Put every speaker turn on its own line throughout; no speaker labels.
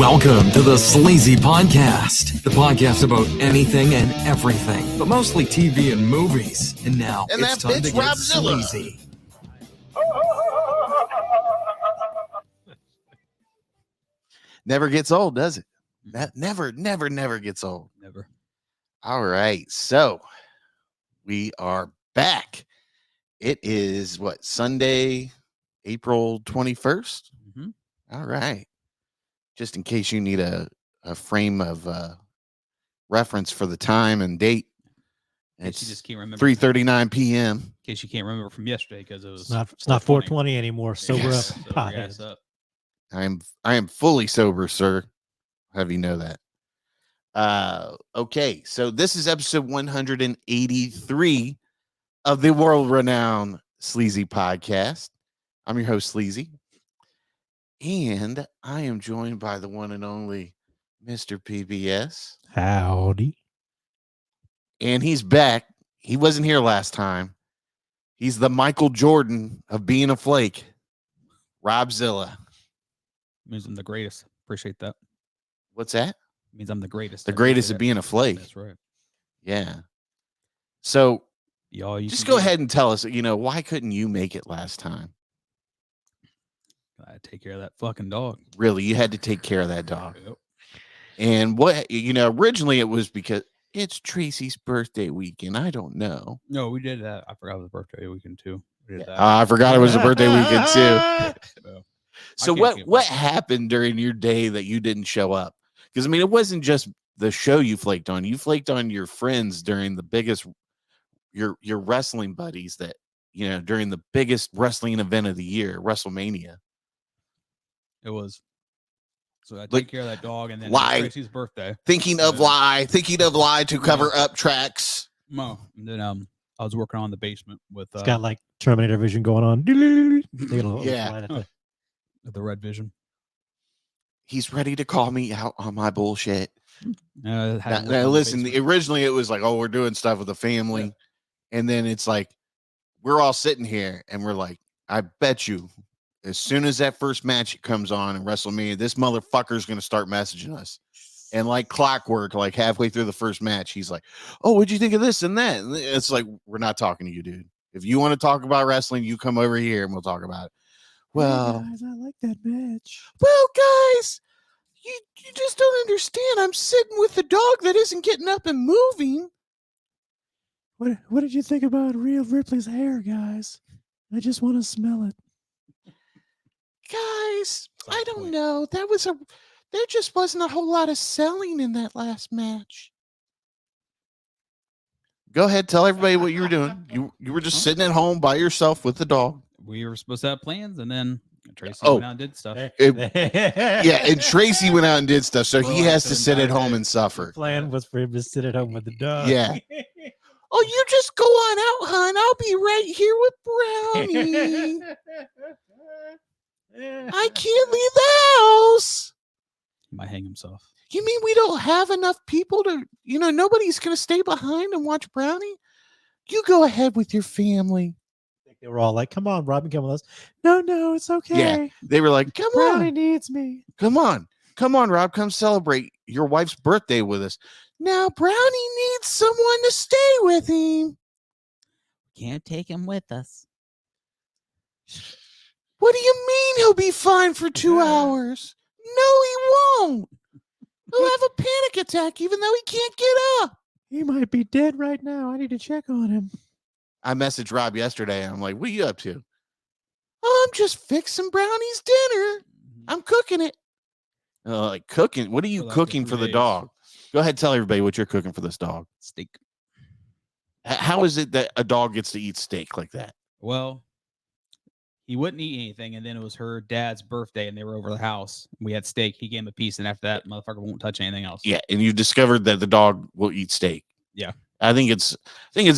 Welcome to the Sleazy Podcast, the podcast about anything and everything, but mostly TV and movies. And now it's time to get
Robzilla.
sleazy.
Never gets old, does it? That never gets old.
Never.
All right, so we are back. It is Sunday, April 21st.
Mm-hmm.
All right. Just in case you need a frame of reference for the time and date.
It's just can't remember.
3:39 p.m.
In case you can't remember from yesterday because it was
It's not 420 anymore. Sober
Yes.
up,
So
pothead.
gas up.
I am fully sober, sir. Have you know that? Okay, so this is episode 183 of the world-renowned Sleazy Podcast. I'm your host, Sleazy, and I am joined by the one and only Mr. PBS,
Howdy.
and he's back. He wasn't here last time. He's the Michael Jordan of being a flake, Robzilla.
Means I'm the greatest. Appreciate that.
What's that?
Means I'm the greatest.
The
I
greatest
appreciate
of being a flake.
That's right.
Yeah. So
Y'all, you
just
can
go
do it.
ahead and tell us, why couldn't you make it last time?
I take care of that fucking dog.
Really, you had to take care of that dog.
Yep.
And originally it was because it's Tracy's birthday weekend. I don't know.
No, we did that. I forgot it was birthday weekend too. We did that.
I forgot it was a birthday weekend too.
So,
So
can't get
what
one.
happened during your day that you didn't show up? Because it wasn't just the show you flaked on. You flaked on your friends during the biggest, your wrestling buddies that during the biggest wrestling event of the year, WrestleMania.
it was. So I take
Like,
care of that dog, and then
lie.
Tracy's birthday.
Thinking of lie to cover up tracks.
No, and then I was working on the basement with
It's got like Terminator vision going on. They're gonna
Yeah.
fly that thing.
the Red Vision.
He's ready to call me out on my bullshit.
Had to work on
Now,
the
listen,
basement.
originally it was like, oh, we're doing stuff with the family.
Yeah.
And then it's like, we're all sitting here and we're like, I bet you as soon as that first match comes on in WrestleMania, this motherfucker's going to start messaging us. And like clockwork, like halfway through the first match, he's like, oh, what'd you think of this and that? And it's like, we're not talking to you, dude. If you want to talk about wrestling, you come over here and we'll talk about it. Well,
Hey guys, I like that match.
well, guys, you just don't understand. I'm sitting with the dog that isn't getting up and moving.
What did you think about Rhea Ripley's hair, guys? I just want to smell it.
Guys, I
Solid
don't
point.
know. There just wasn't a whole lot of selling in that last match. Go ahead, tell everybody what you were doing. You were just sitting at home by yourself with the dog.
We were supposed to have plans, and then Tracy
Oh.
went out and did stuff.
Yeah, and Tracy went out and did stuff, so he
Well,
has to
the
sit at
entire
home
day.
and suffer.
Plan was for him to sit at home with the dog.
Yeah. Oh, you just go on out, hon. I'll be right here with Brownie. I can't leave the house.
He might hang himself.
You mean we don't have enough people to, nobody's going to stay behind and watch Brownie? You go ahead with your family.
They were all like, "Come on, Robin, come with us." No, it's okay.
Yeah. They were like, come
Brownie
on,
needs me.
come on, Rob, come celebrate your wife's birthday with us. Now, Brownie needs someone to stay with him.
Can't take him with us.
What do you mean he'll be fine for 2 hours? No, he won't. He'll have a panic attack even though he can't get up.
He might be dead right now. I need to check on him.
I messaged Rob yesterday. And I'm like, what are you up to? Oh, I'm just fixing Brownie's dinner. I'm cooking it. Like cooking? What are you
For like
cooking
the
for
3
the
days.
dog? Go ahead, tell everybody what you're cooking for this dog.
Steak.
How is it that a dog gets to eat steak like that?
Well, he wouldn't eat anything, and then it was her dad's birthday, and they were over the house. We had steak. He gave him a piece, and after that, motherfucker won't touch anything else.
Yeah, and you discovered that the dog will eat steak.
Yeah.
I think it's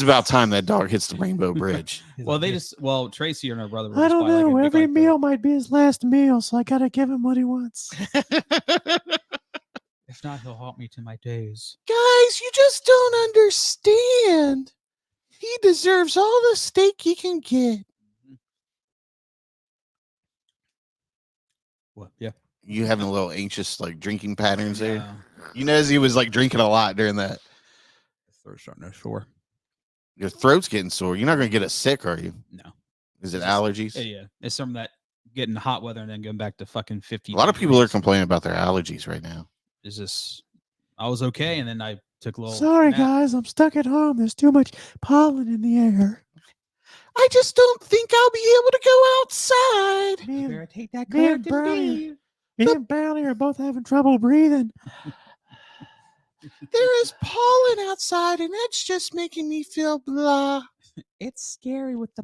about time that dog hits the Rainbow Bridge.
He's like,
Tracy and her brother were
I
just
don't
by, like,
know.
a big,
Every
like,
meal might be his last meal, so I gotta give him what he wants.
If not, he'll haunt me to my days.
Guys, you just don't understand. He deserves all the steak he can get.
Well, yeah.
You having a little anxious like drinking patterns there?
Yeah.
You notice he was like drinking a lot during that.
Throat's starting to sore.
Your throat's getting sore. You're not gonna get it sick, are you?
No.
Is it
It's
allergies?
Yeah. It's some of that getting hot weather and then going back to fucking 50.
A lot of people are complaining about their allergies right now.
It's just, I was okay, and then I took a little.
Sorry,
nap.
guys, I'm stuck at home. There's too much pollen in the air.
I just don't think I'll be able to go outside.
Me
Better take that
me and
Claritin
Brownie-
D.
Me and Brownie are both having trouble breathing.
There is pollen outside, and that's just making me feel blah.
It's scary with the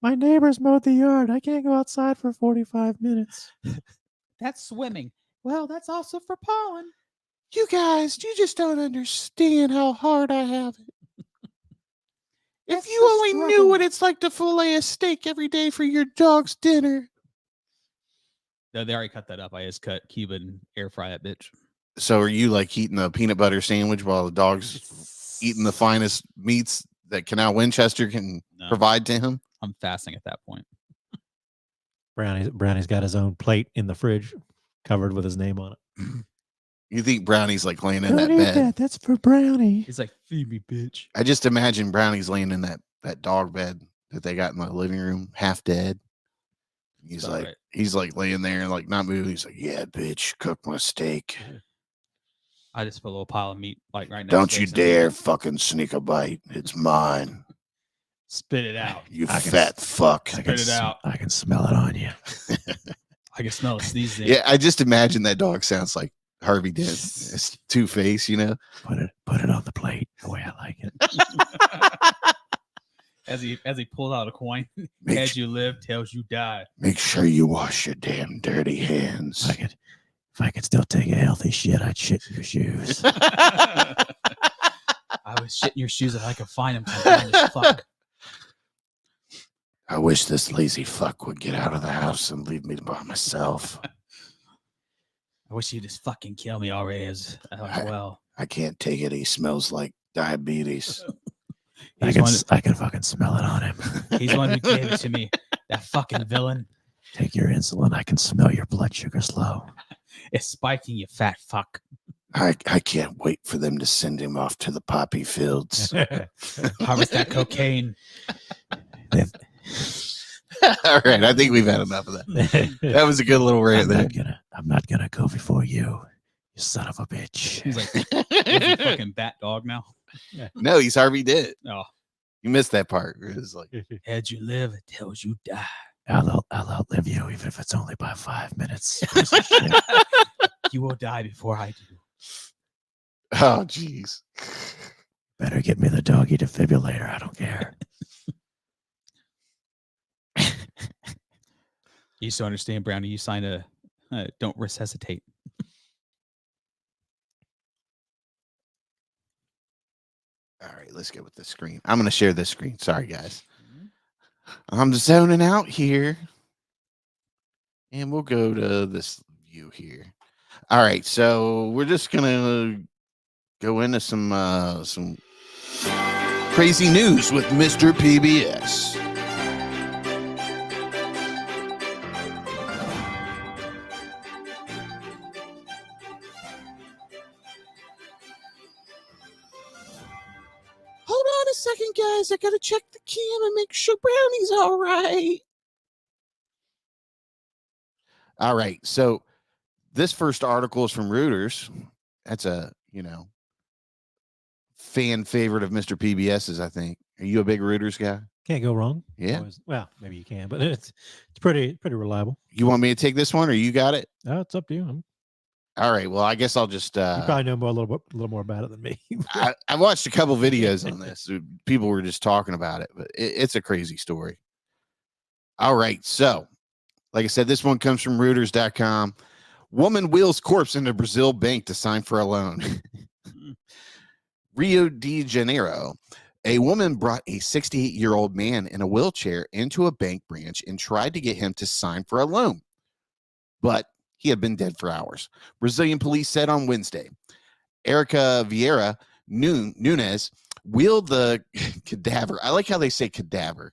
My neighbors mowed the yard. I can't go outside for 45 minutes.
That's swimming. Well, that's also for pollen.
You guys, you just don't understand how hard I have it. If
That's
you
the
only knew
struggle.
what it's like to fillet a steak every day for your dog's dinner.
No, they already cut that up. I just cut Cuban air fry that bitch.
So are you like eating a peanut butter sandwich while the dog's eating the finest meats that Canal Winchester can
No,
provide to him?
I'm fasting at that point.
Brownie's got his own plate in the fridge covered with his name on it.
You think Brownie's like laying in
Don't
that
eat
bed?
that. That's for Brownie.
He's like, feed me, bitch.
I just imagine Brownie's laying in that dog bed that they got in the living room, half dead. He's
about
like,
right.
he's like laying there and like not moving. He's like, yeah, bitch, cook my steak.
I just put a little pile of meat like right now.
Don't you dare fucking sneak a bite. It's mine.
Spit it out.
You
I can
fat fuck.
Spit it out.
I can smell it on you.
I can smell the sneeze.
Yeah, I just imagine that dog sounds like Harvey Dent. It's Two-Face, you know?
Put it on the plate the way I like it.
As he pulls out a coin,
Make
as you live, tells you die.
Make sure you wash your damn dirty hands.
If I could still take a healthy shit, I'd shit in your shoes.
I was shitting your shoes if I could find them. Fuck.
I wish this lazy fuck would get out of the house and leave me by myself.
I wish he'd just fucking kill me already. Well,
I can't take it. He smells like diabetes.
I can fucking smell it on him.
he's the one who gave it to me. That fucking villain.
Take your insulin. I can smell your blood sugar's low.
It's spiking, you fat fuck.
I can't wait for them to send him off to the poppy fields.
Harvest that cocaine.
All right, I think we've had enough of that. That was a good little rant there.
I'm not gonna go before you, you son of a bitch.
He's like, "What's he, fucking bat dog now?"
No, he's Harvey Dent.
Oh,
You missed that part. It was like,
as you live, it tells you die.
I'll outlive you, even if it's only by 5 minutes.
You will die before I do.
oh, jeez.
Better get me the doggy defibrillator. I don't care.
You used to understand, Brownie. You signed a don't resuscitate.
All right, let's get with the screen. I'm going to share this screen. Sorry, guys. I'm zoning out here. And we'll go to this view here. All right, so we're just going to go into some crazy news with Mr. PBS. Hold on a second, guys. I gotta check the cam and make sure Brownie's all right. All right. So this first article is from Reuters. That's a, fan favorite of Mr. PBS's, I think. Are you a big Reuters guy?
Can't go wrong.
Yeah.
Well, maybe you can, but it's pretty reliable.
You want me to take this one or you got it?
It's up to you.
All right. Well, I guess I'll just
You probably know a little more about it than me.
I watched a couple videos on this. People were just talking about it, but it's a crazy story. All right. So, like I said, this one comes from Reuters.com. Woman wheels corpse into Brazil bank to sign for a loan. Rio de Janeiro. A woman brought a 68-year-old man in a wheelchair into a bank branch and tried to get him to sign for a loan. But he had been dead for hours. Brazilian police said on Wednesday. Erica Vieira Nunes wheeled the cadaver. I like how they say cadaver.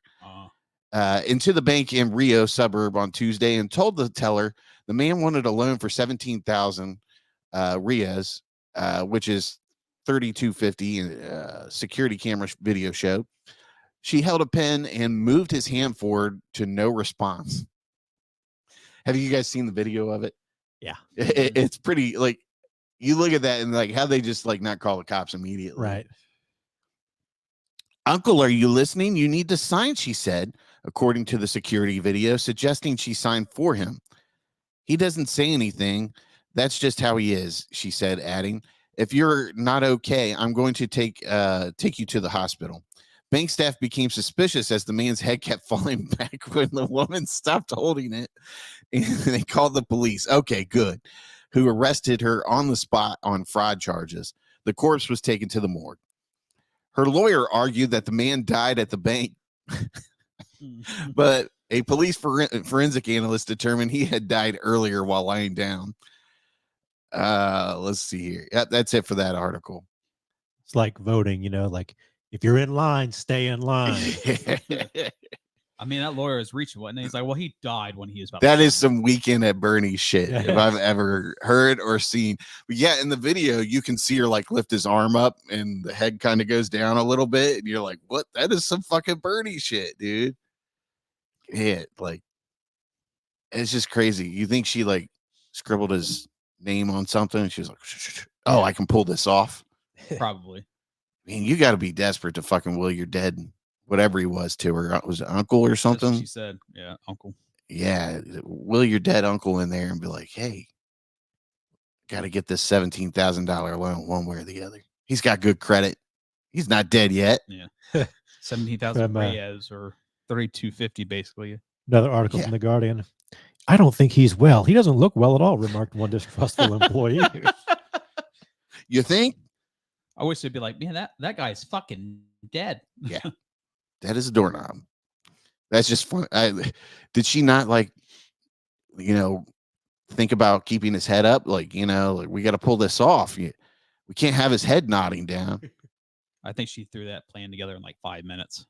into the bank in Rio suburb on Tuesday and told the teller the man wanted a loan for 17,000 Rias, which is 3250. Security camera video showed. She held a pen and moved his hand forward to no response. Have you guys seen the video of it?
Yeah.
It's pretty, like, you look at that and like how they just like not call the cops immediately.
Right.
Uncle, are you listening? You need to sign, she said, according to the security video, suggesting she signed for him. He doesn't say anything. That's just how he is, she said, adding, if you're not okay, I'm going to take you to the hospital. Bank staff became suspicious as the man's head kept falling back when the woman stopped holding it, and they called the police. Okay, good. Who arrested her on the spot on fraud charges. The corpse was taken to the morgue. Her lawyer argued that the man died at the bank, but a police forensic analyst determined he had died earlier while lying down. Let's see here. Yep, that's it for that article.
It's like voting, like if you're in line, stay in line.
I mean, that lawyer is reachable, and he's like, "Well, he died when he was about."
That is some Weekend at Bernie shit if I've ever heard or seen. But yeah, in the video, you can see her like lift his arm up, and the head kind of goes down a little bit, and you're like, "What? That is some fucking Bernie shit, dude." Yeah, like it's just crazy. You think she like scribbled his name on something, and she was like, "Oh, I can pull this off."
Probably.
I mean, you got to be desperate to fucking will your dead, whatever he was to her. Was it uncle or something?
That's what she said, yeah, uncle.
Yeah, will your dead uncle in there and be like, hey, got to get this $17,000 loan one way or the other. He's got good credit. He's not dead yet.
Yeah. 17,000 Reyes or 3250 basically.
Another article from The Guardian. I don't think he's well. He doesn't look well at all, remarked one distrustful employee.
You think?
I wish they'd be like, man, that guy's fucking dead.
Yeah. That is a doorknob. That's just fun. Did she not like, think about keeping his head up? Like, like we got to pull this off. We can't have his head nodding down.
I think she threw that plan together in like 5 minutes.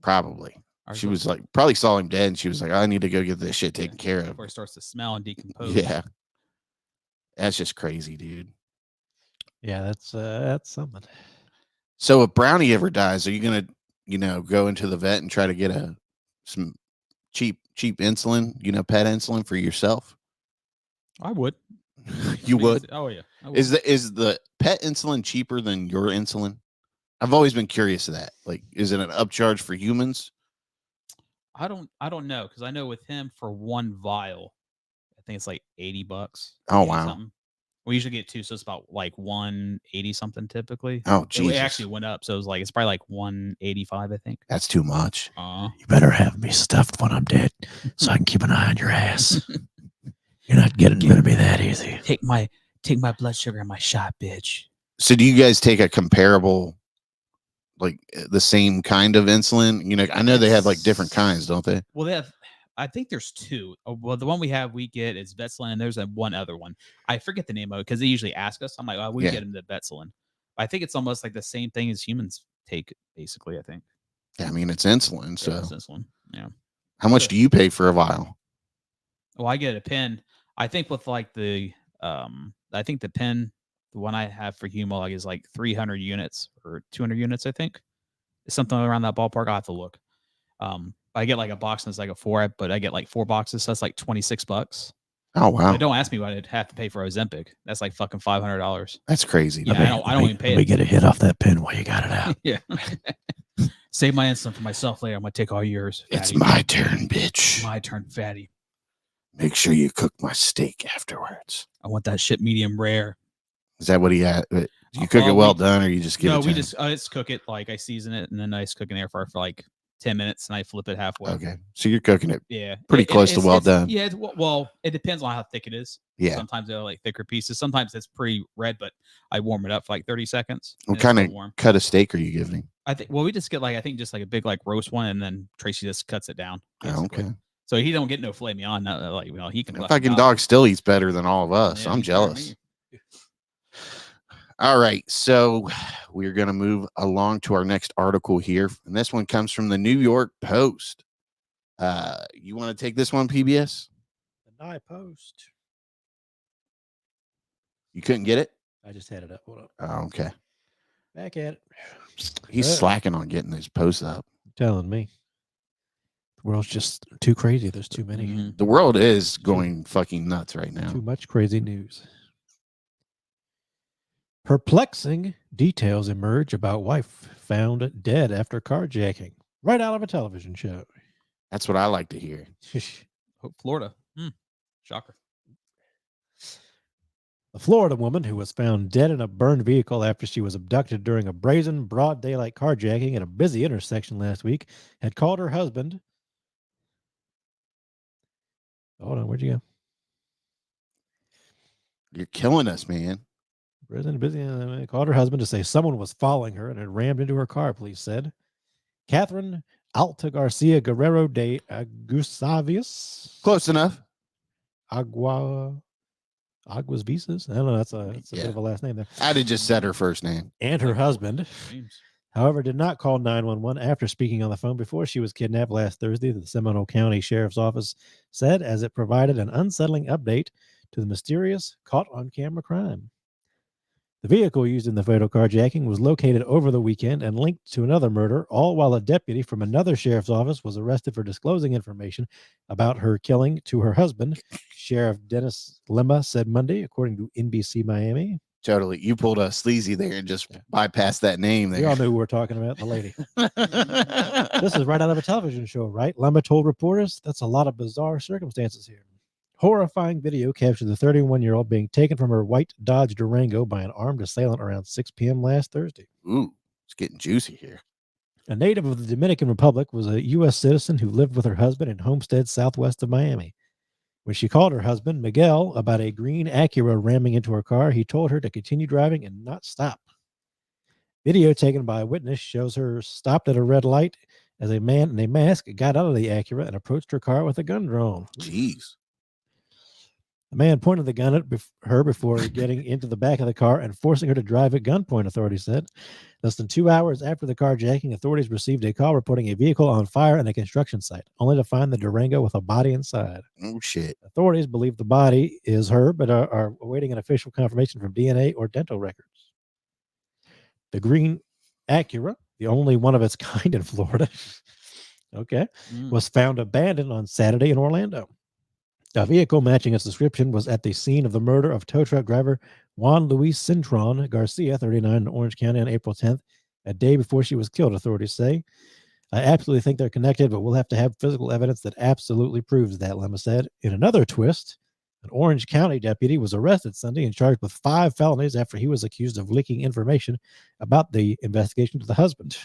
Probably. She was like, probably saw him dead, and she was like, I need to go get this shit taken care of.
Before it starts to smell and decompose.
Yeah. That's just crazy, dude.
Yeah, that's something.
So if Brownie ever dies, are you gonna, go into the vet and try to get some cheap insulin, pet insulin for yourself?
I would.
You would?
Oh yeah. Would.
Is the pet insulin cheaper than your insulin? I've always been curious of that. Like, is it an upcharge for humans?
I don't know, because I know with him for one vial, I think it's like $80.
Oh wow.
Something. We usually get 2, so it's about like 180 something typically.
Oh Jesus.
It actually went up, so it's probably like 185, I think.
That's too much.
You better have me stuffed when I'm dead, so I can keep an eye on your ass. You're not getting rid of me that easy.
Take my blood sugar and my shot, bitch.
So do you guys take a comparable, like the same kind of insulin? I know they have like different kinds, don't they?
Well, they have. I think there's 2. Well, the one we get is Vetselin, and there's one other one. I forget the name of it because they usually ask us. I'm like, oh, we get them the Vetselin. I think it's almost like the same thing as humans take, basically, I think.
Yeah, I mean, it's insulin. So
it's insulin. Yeah.
How much do you pay for a vial?
Well, I get a pen. I think with like the the pen, the one I have for Humulog is like 300 units or 200 units, I think. It's something around that ballpark. I'll have to look. I get like a box and it's like a 4, but I get like 4 boxes, so that's like $26.
Oh wow!
But don't ask me what I'd have to pay for Ozempic. That's like fucking $500.
That's crazy.
Yeah, I don't even pay it.
Let me get a hit off that pen while you got it out.
Yeah. Save my insulin for myself later. I'm gonna take all yours. Fatty.
It's my turn, bitch.
My turn, fatty.
Make sure you cook my steak afterwards.
I want that shit medium rare.
Is that what he had? Do you cook it well done, or you just give it?
No,
we
just cook it. Like I season it, and then I just cook in the air fryer for like 10 minutes, and I flip it halfway.
Okay, so you're cooking it.
Yeah,
pretty close to well done.
Yeah, well, it depends on how thick it is.
Yeah.
Sometimes they're like thicker pieces. Sometimes it's pretty red, but I warm it up for like 30 seconds.
What kind of cut of steak are you giving?
I think. Well, we just get just like a big like roast one, and then Tracy just cuts it down.
Oh, okay.
So he don't get no filet mignon. Like he can.
The fucking dog still eats better than all of us. Yeah, I'm jealous. All right, so we're going to move along to our next article here, and this one comes from the New York Post. You want to take this one, PBS?
The Nye Post.
You couldn't get it?
I just had it up. Hold up.
Oh, okay.
Back at it.
He's slacking on getting his posts up.
Telling me. The world's just too crazy. There's too many.
Mm-hmm.
The world is going fucking nuts right now.
Too much crazy news. Perplexing details emerge about wife found dead after carjacking. Right out of a television show.
That's what I like to hear.
Oh, Florida. Shocker.
A Florida woman who was found dead in a burned vehicle after she was abducted during a brazen, broad daylight carjacking at a busy intersection last week had called her husband. Hold on, where'd you go?
You're killing us, man.
Brazen, busy, called her husband to say someone was following her and had rammed into her car, police said. Catherine Alta Garcia Guerrero de Agusavius.
Close enough.
Aguas Visas. I don't know. That's a bit of a last name there.
I'd have just said her first name.
And her husband, however, did not call 911 after speaking on the phone before she was kidnapped last Thursday, the Seminole County Sheriff's Office said, as it provided an unsettling update to the mysterious caught-on-camera crime. The vehicle used in the fatal carjacking was located over the weekend and linked to another murder, all while a deputy from another sheriff's office was arrested for disclosing information about her killing to her husband, Sheriff Dennis Lemma said Monday, according to NBC Miami.
Totally. You pulled a sleazy there and just bypassed that name there.
We all knew who we're talking about, the lady. This is right out of a television show, right? Lemma told reporters, that's a lot of bizarre circumstances here. Horrifying video captured the 31-year-old being taken from her white Dodge Durango by an armed assailant around 6 p.m. last Thursday.
Ooh, it's getting juicy here.
A native of the Dominican Republic was a U.S. citizen who lived with her husband in Homestead, southwest of Miami. When she called her husband, Miguel, about a green Acura ramming into her car, he told her to continue driving and not stop. Video taken by a witness shows her stopped at a red light as a man in a mask got out of the Acura and approached her car with a gun drawn.
Jeez.
The man pointed the gun at her before getting into the back of the car and forcing her to drive at gunpoint, authorities said. Less than 2 hours after the carjacking, authorities received a call reporting a vehicle on fire at a construction site, only to find the Durango with a body inside.
Oh, shit.
Authorities believe the body is her, but are awaiting an official confirmation from DNA or dental records. The green Acura, the only one of its kind in Florida, was found abandoned on Saturday in Orlando. A vehicle matching its description was at the scene of the murder of tow truck driver Juan Luis Cintron Garcia, 39, in Orange County on April 10th, a day before she was killed, authorities say. I absolutely think they're connected, but we'll have to have physical evidence that absolutely proves that, Lemma said. In another twist, an Orange County deputy was arrested Sunday and charged with 5 felonies after he was accused of leaking information about the investigation to the husband.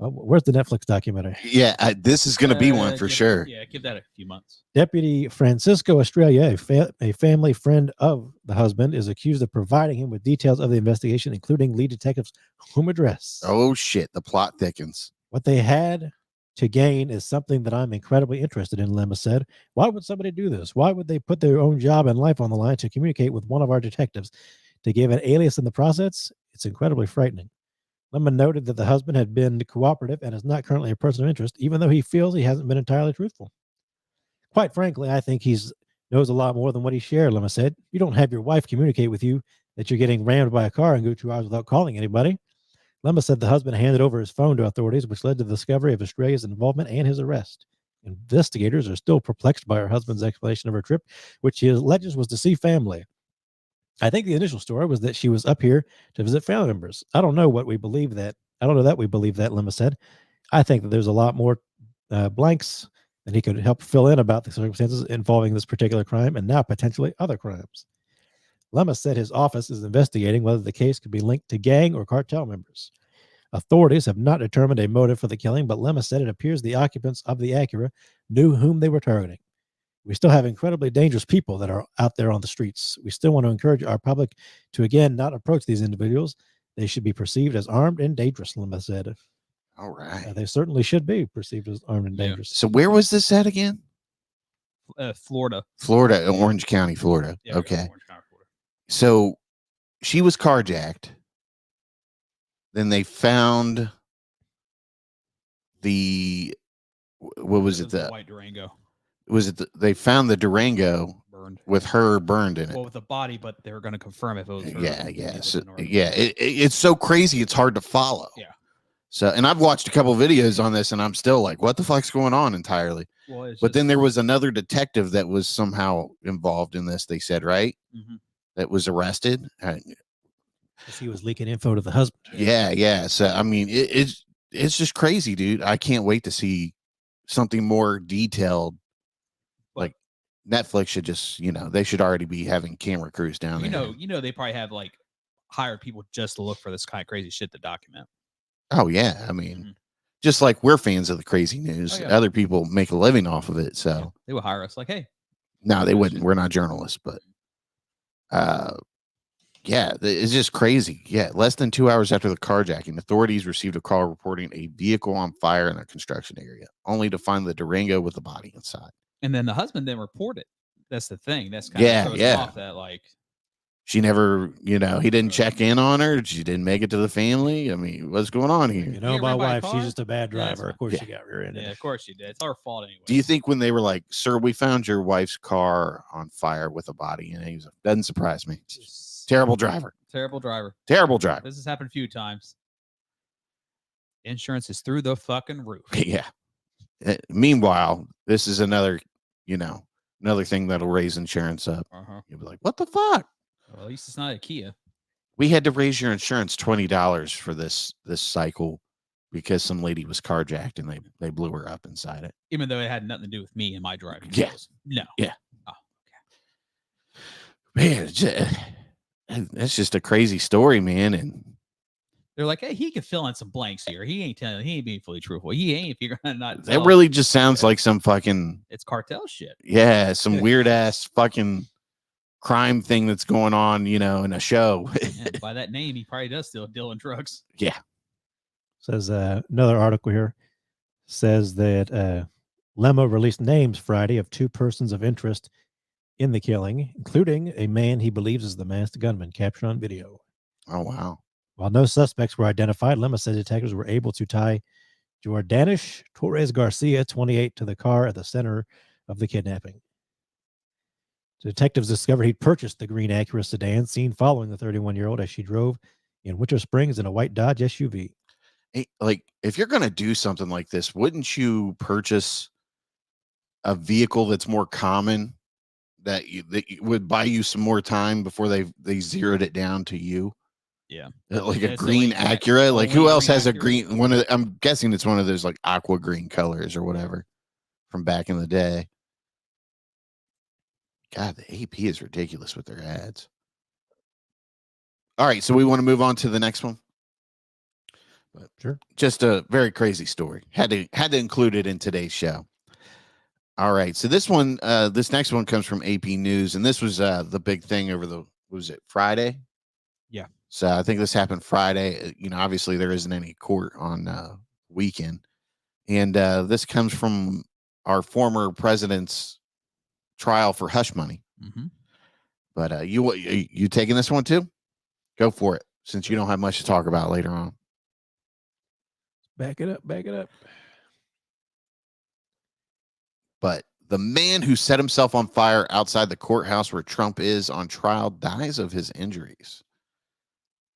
Where's the Netflix documentary?
Yeah, this is going to be one for sure.
Yeah, give that a few months.
Deputy Francisco Estrella, a family friend of the husband, is accused of providing him with details of the investigation, including lead detective's home address.
Oh, shit. The plot thickens.
What they had to gain is something that I'm incredibly interested in, Lemma said. Why would somebody do this? Why would they put their own job and life on the line to communicate with one of our detectives? To give an alias in the process? It's incredibly frightening. Lemma noted that the husband had been cooperative and is not currently a person of interest, even though he feels he hasn't been entirely truthful. Quite frankly, I think he knows a lot more than what he shared, Lemma said. You don't have your wife communicate with you that you're getting rammed by a car and go 2 hours without calling anybody. Lemma said the husband handed over his phone to authorities, which led to the discovery of Estrella's involvement and his arrest. Investigators are still perplexed by her husband's explanation of her trip, which he alleges was to see family. I think the initial story was that she was up here to visit family members. I don't know that we believe that, Lemma said. I think that there's a lot more blanks that he could help fill in about the circumstances involving this particular crime and now potentially other crimes. Lemma said his office is investigating whether the case could be linked to gang or cartel members. Authorities have not determined a motive for the killing, but Lemma said it appears the occupants of the Acura knew whom they were targeting. We still have incredibly dangerous people that are out there on the streets. We still want to encourage our public to, again, not approach these individuals. They should be perceived as armed and dangerous, Lemma said.
All right.
They certainly should be perceived as armed and dangerous.
So where was this at again?
Florida.
Florida, Orange County, Florida.
Yeah,
okay.
Orange County, Florida.
So she was carjacked. Then they found what was it?
The white Durango.
Was it? They found the Durango
burned
with her burned in it.
Well, with the body, but they were going to confirm if it was her.
Yeah. So, it's so crazy. It's hard to follow.
Yeah.
So, and I've watched a couple videos on this, and I'm still like, what the fuck's going on entirely?
Well,
but then there was another detective that was somehow involved in this. They said, right?
Mm-hmm.
That was arrested.
He was leaking info to the husband.
Yeah. So, I mean, it's just crazy, dude. I can't wait to see something more detailed. Like Netflix should just, they should already be having camera crews down there.
They probably have like hired people just to look for this kind of crazy shit to document.
Oh yeah, I mean, just like we're fans of the crazy news, other people make a living off of it. So
they would hire us. Like, hey,
no, they wouldn't. We're not journalists, but it's just crazy. Yeah, less than 2 hours after the carjacking, authorities received a call reporting a vehicle on fire in a construction area, only to find the Durango with the body inside.
And then the husband didn't report it. That's the thing. That's kind of throws off that like.
She never, he didn't check in on her. She didn't make it to the family. I mean, what's going on here?
My wife, she's just a bad driver. Of course she got rear-ended.
Yeah, of course she did. It's our fault anyway.
Do you think when they were like, sir, we found your wife's car on fire with a body in it, he was like, doesn't surprise me. Terrible driver.
Terrible driver.
Terrible driver.
This has happened a few times. Insurance is through the fucking roof.
Yeah. Meanwhile, this is another thing that'll raise insurance up. You'll be like, what the fuck?
Well, at least it's not a Kia.
We had to raise your insurance $20 for this cycle because some lady was carjacked and they blew her up inside it.
Even though it had nothing to do with me and my driving.
Yeah.
No.
Yeah.
Oh, okay.
Man, that's just a crazy story, man. And
they're like, hey, he can fill in some blanks here. He ain't being fully truthful. He ain't if you're gonna not.
That really just sounds like some fucking.
It's cartel shit.
Yeah, some weird ass fucking crime thing that's going on, in a show.
By that name, he probably does still deal in drugs.
Yeah.
Says another article here says that Lemma released names Friday of 2 persons of interest in the killing, including a man he believes is the masked gunman captured on video.
Oh, wow.
While no suspects were identified, Lemma said detectives were able to tie Jordanish Torres Garcia, 28, to the car at the center of the kidnapping. The detectives discovered he'd purchased the green Acura sedan seen following the 31-year-old as she drove in Winter Springs in a white Dodge SUV.
Hey, like, if you're going to do something like this, wouldn't you purchase a vehicle that's more common that would buy you some more time before they zeroed it down to you?
Yeah.
Like a green Acura. Like, who else has a green one? I'm guessing it's one of those like aqua green colors or whatever from back in the day. God, the AP is ridiculous with their ads. All right, so we want to move on to the next one. But
sure.
Just a very crazy story. Had to include it in today's show. All right, so this next one comes from AP News, and this was the big thing over Friday?
Yeah.
So I think this happened Friday. Obviously there isn't any court on weekend, and this comes from our former president's trial for hush money.
Mm-hmm.
But you taking this one too? Go for it, since you don't have much to talk about later on.
Back it up.
But the man who set himself on fire outside the courthouse where Trump is on trial dies of his injuries.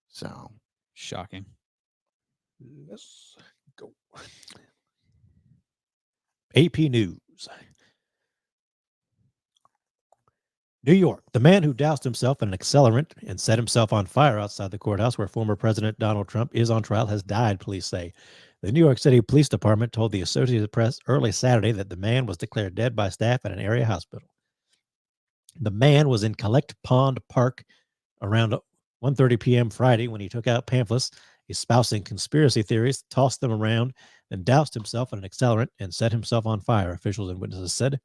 So
shocking.
Let's go. AP News. New York. The man who doused himself in an accelerant and set himself on fire outside the courthouse where former President Donald Trump is on trial has died, police say. The New York City Police Department told the Associated Press early Saturday that the man was declared dead by staff at an area hospital. The man was in Collect Pond Park around 1:30 p.m. Friday when he took out pamphlets espousing conspiracy theories, tossed them around, and doused himself in an accelerant and set himself on fire, officials and witnesses said.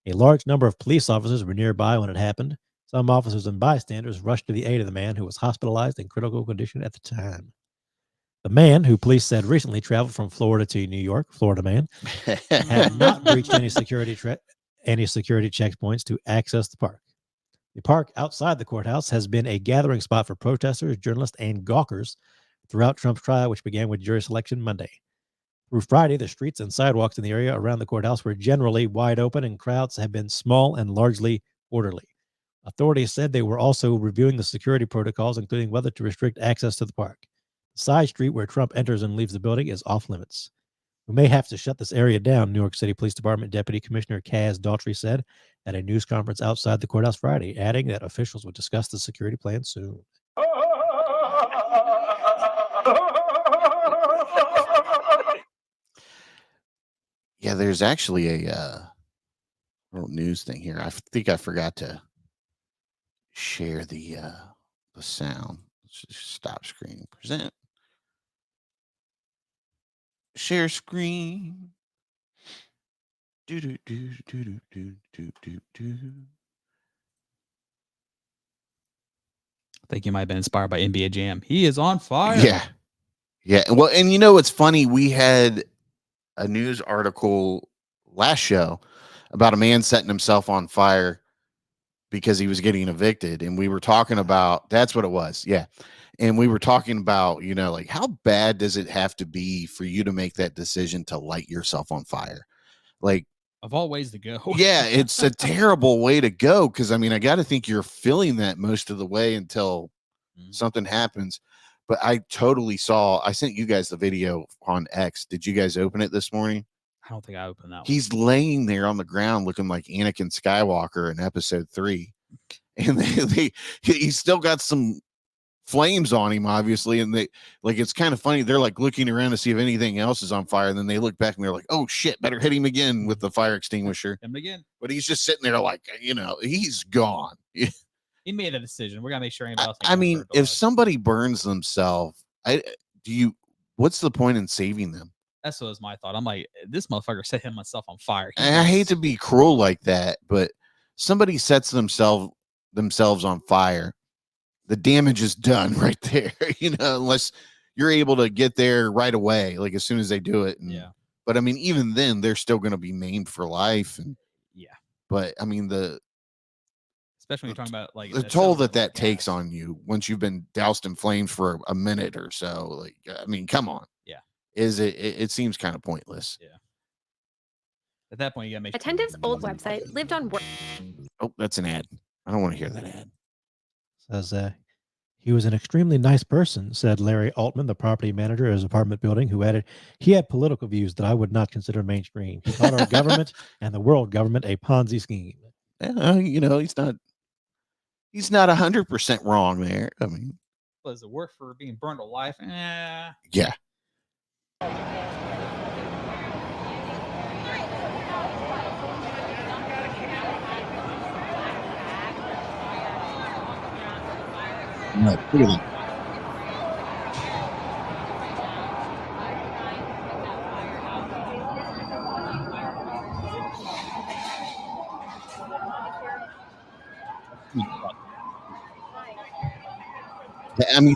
A large number of police officers were nearby when it happened. Some officers and bystanders rushed to the aid of the man who was hospitalized in critical condition at the time. The man, who police said recently traveled from Florida to New York, Florida man, had not breached any security checkpoints to access the park. The park outside the courthouse has been a gathering spot for protesters, journalists, and gawkers throughout Trump's trial, which began with jury selection Monday. Through Friday, the streets and sidewalks in the area around the courthouse were generally wide open and crowds have been small and largely orderly. Authorities said they were also reviewing the security protocols, including whether to restrict access to the park. The side street where Trump enters and leaves the building is off limits. We may have to shut this area down, New York City Police Department Deputy Commissioner Kaz Daughtry said at a news conference outside the courthouse Friday, adding that officials would discuss the security plan soon.
Yeah, there's actually a little news thing here. I think I forgot to share the sound. Let's just stop screen. Present. Share screen. Do do do do do do do do do.
I think you might have been inspired by NBA Jam. He is on fire.
Yeah. Yeah. Well, and you know what's funny? We had a news article last show about a man setting himself on fire because he was getting evicted. And we were talking about, that's what it was. Yeah. And we were talking about, you know, like how bad does it have to be for you to make that decision to light yourself on fire? Like,
of all ways to go.
Yeah, it's a terrible way to go. Cause I mean, I got to think you're feeling that most of the way until something happens. But I totally I sent you guys the video on X. Did you guys open it this morning?
I don't think I opened that one.
He's laying there on the ground looking like Anakin Skywalker in episode 3. And he's still got some flames on him, obviously. And it's kind of funny. They're like looking around to see if anything else is on fire. And then they look back and they're like, oh shit, better hit him again with the fire extinguisher.
Him again.
But he's just sitting there like, you know, he's gone.
He made a decision. We're gonna make sure anybody else.
I mean, if somebody burns themselves, what's the point in saving them?
That's what was my thought. I'm like, this motherfucker set himself on fire.
I hate to be cruel like that, but somebody sets themselves on fire, the damage is done right there. You know, unless you're able to get there right away, like as soon as they do it. And,
yeah.
But I mean, even then, they're still going to be maimed for life. And
yeah.
But I mean,
especially when you're talking about like
the toll that takes on you once you've been doused in flames for a minute or so. Like, I mean, come on.
Yeah.
It seems kind of pointless.
Yeah. At that point, you gotta make
Attentive's old website lived on work.
Oh, that's an ad. I don't want to hear that ad.
Says he was an extremely nice person, said Larry Altman, the property manager of his apartment building, who added, he had political views that I would not consider mainstream. He called our government and the world government a Ponzi scheme.
You know, he's not 100% wrong there. I mean,
does it work for being burned alive?
Yeah. No, really. I mean,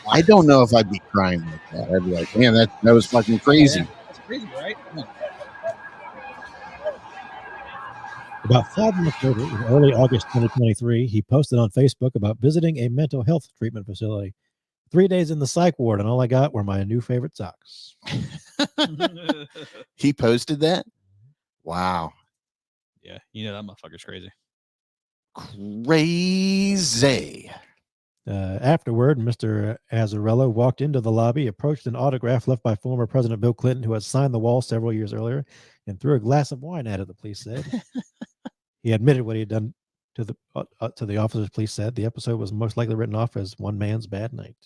I don't know if I'd be crying like that. I'd be like, man, that was fucking crazy.
Yeah, that's crazy, right?
About 5 months later, in early August 2023, he posted on Facebook about visiting a mental health treatment facility. 3 days in the psych ward, and all I got were my new favorite socks.
He posted that? Wow.
Yeah, you know that motherfucker's crazy.
Crazy.
Afterward, Mr. Azzarello walked into the lobby, approached an autograph left by former President Bill Clinton, who had signed the wall several years earlier, and threw a glass of wine at it, the police said. He admitted what he had done to the officers. Police said the episode was most likely written off as one man's bad night.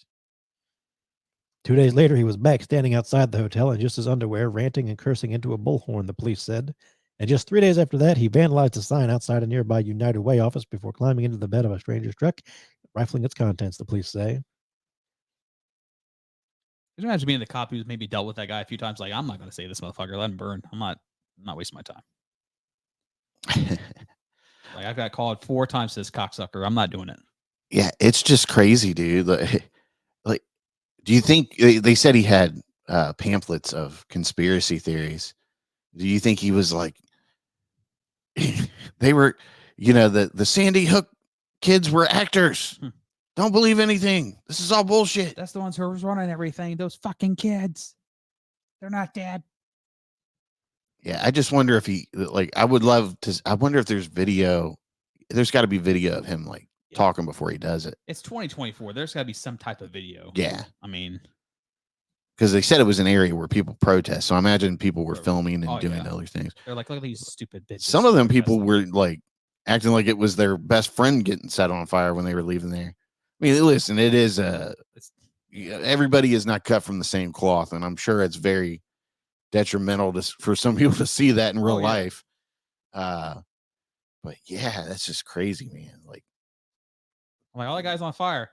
2 days later, he was back standing outside the hotel in just his underwear, ranting and cursing into a bullhorn, the police said. And just 3 days after that, he vandalized a sign outside a nearby United Way office before climbing into the bed of a stranger's truck, rifling its contents, the police say.
Could you imagine being the cop who's maybe dealt with that guy a few times? Like, I'm not going to say this motherfucker. Let him burn. I'm not wasting my time. Like, I've got called 4 times this cocksucker. I'm not doing it.
Yeah, it's just crazy, dude. Like, do you think they said he had pamphlets of conspiracy theories? Do you think he was like, they were, you know, the Sandy Hook kids were actors. Don't believe anything. This is all bullshit.
That's the ones who are running everything. Those fucking kids. They're not dead.
Yeah, I just wonder if he I would love to. I wonder if there's video. There's got to be video of him talking before he does it.
It's 2024. There's got to be some type of video.
Yeah,
I mean,
because they said it was an area where people protest. So I imagine people were filming and doing other things.
They're like, look at these stupid bitches.
Some of them people were acting like it was their best friend getting set on fire when they were leaving there. I mean, listen, it is everybody is not cut from the same cloth, and I'm sure it's very detrimental for some people to see that in real life. But yeah, that's just crazy, man.
I'm like, all the guys on fire.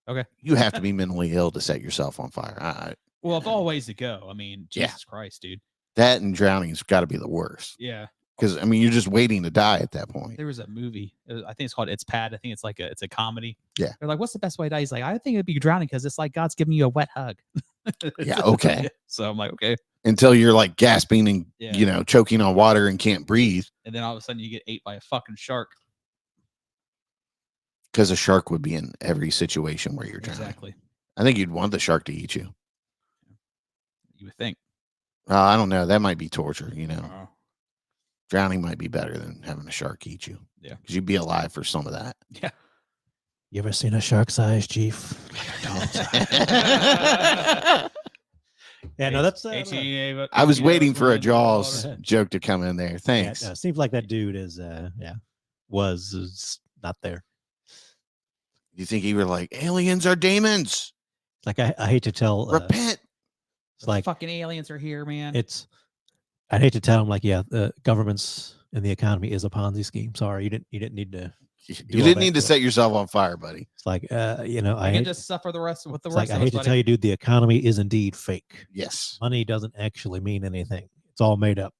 Okay.
You have to be mentally ill to set yourself on fire.
Well, of all ways to go. I mean, Jesus Christ, dude.
That and drowning's got to be the worst.
Yeah.
Because I mean, you're just waiting to die at that point.
There was a movie. I think it's called It's Pad. I think it's it's a comedy.
Yeah.
They're like, what's the best way to die? He's like, I think it'd be drowning because it's like God's giving you a wet hug.
Yeah. Okay.
So I'm like, okay.
Until you're gasping and choking on water and can't breathe.
And then all of a sudden you get ate by a fucking shark.
Because a shark would be in every situation where you're drowning.
Exactly.
I think you'd want the shark to eat you.
You would think.
I don't know. That might be torture. Drowning might be better than having a shark eat you.
Yeah.
Because you'd be alive for some of that.
Yeah.
You ever seen a shark's eyes, Chief? Yeah, no, that's.
I was waiting for a Jaws joke to come in there. Thanks.
Yeah, seems like that dude is not there.
You think he were like, aliens are demons?
Like I hate to tell.
Repent.
It's like
fucking aliens are here, man.
I hate to tell him the governments and the economy is a Ponzi scheme. Sorry, you didn't need to.
You didn't need to set yourself on fire, buddy.
It's like
I can just suffer the rest with the rest.
I hate to tell you, dude, the economy is indeed fake.
Yes,
money doesn't actually mean anything. It's all made up.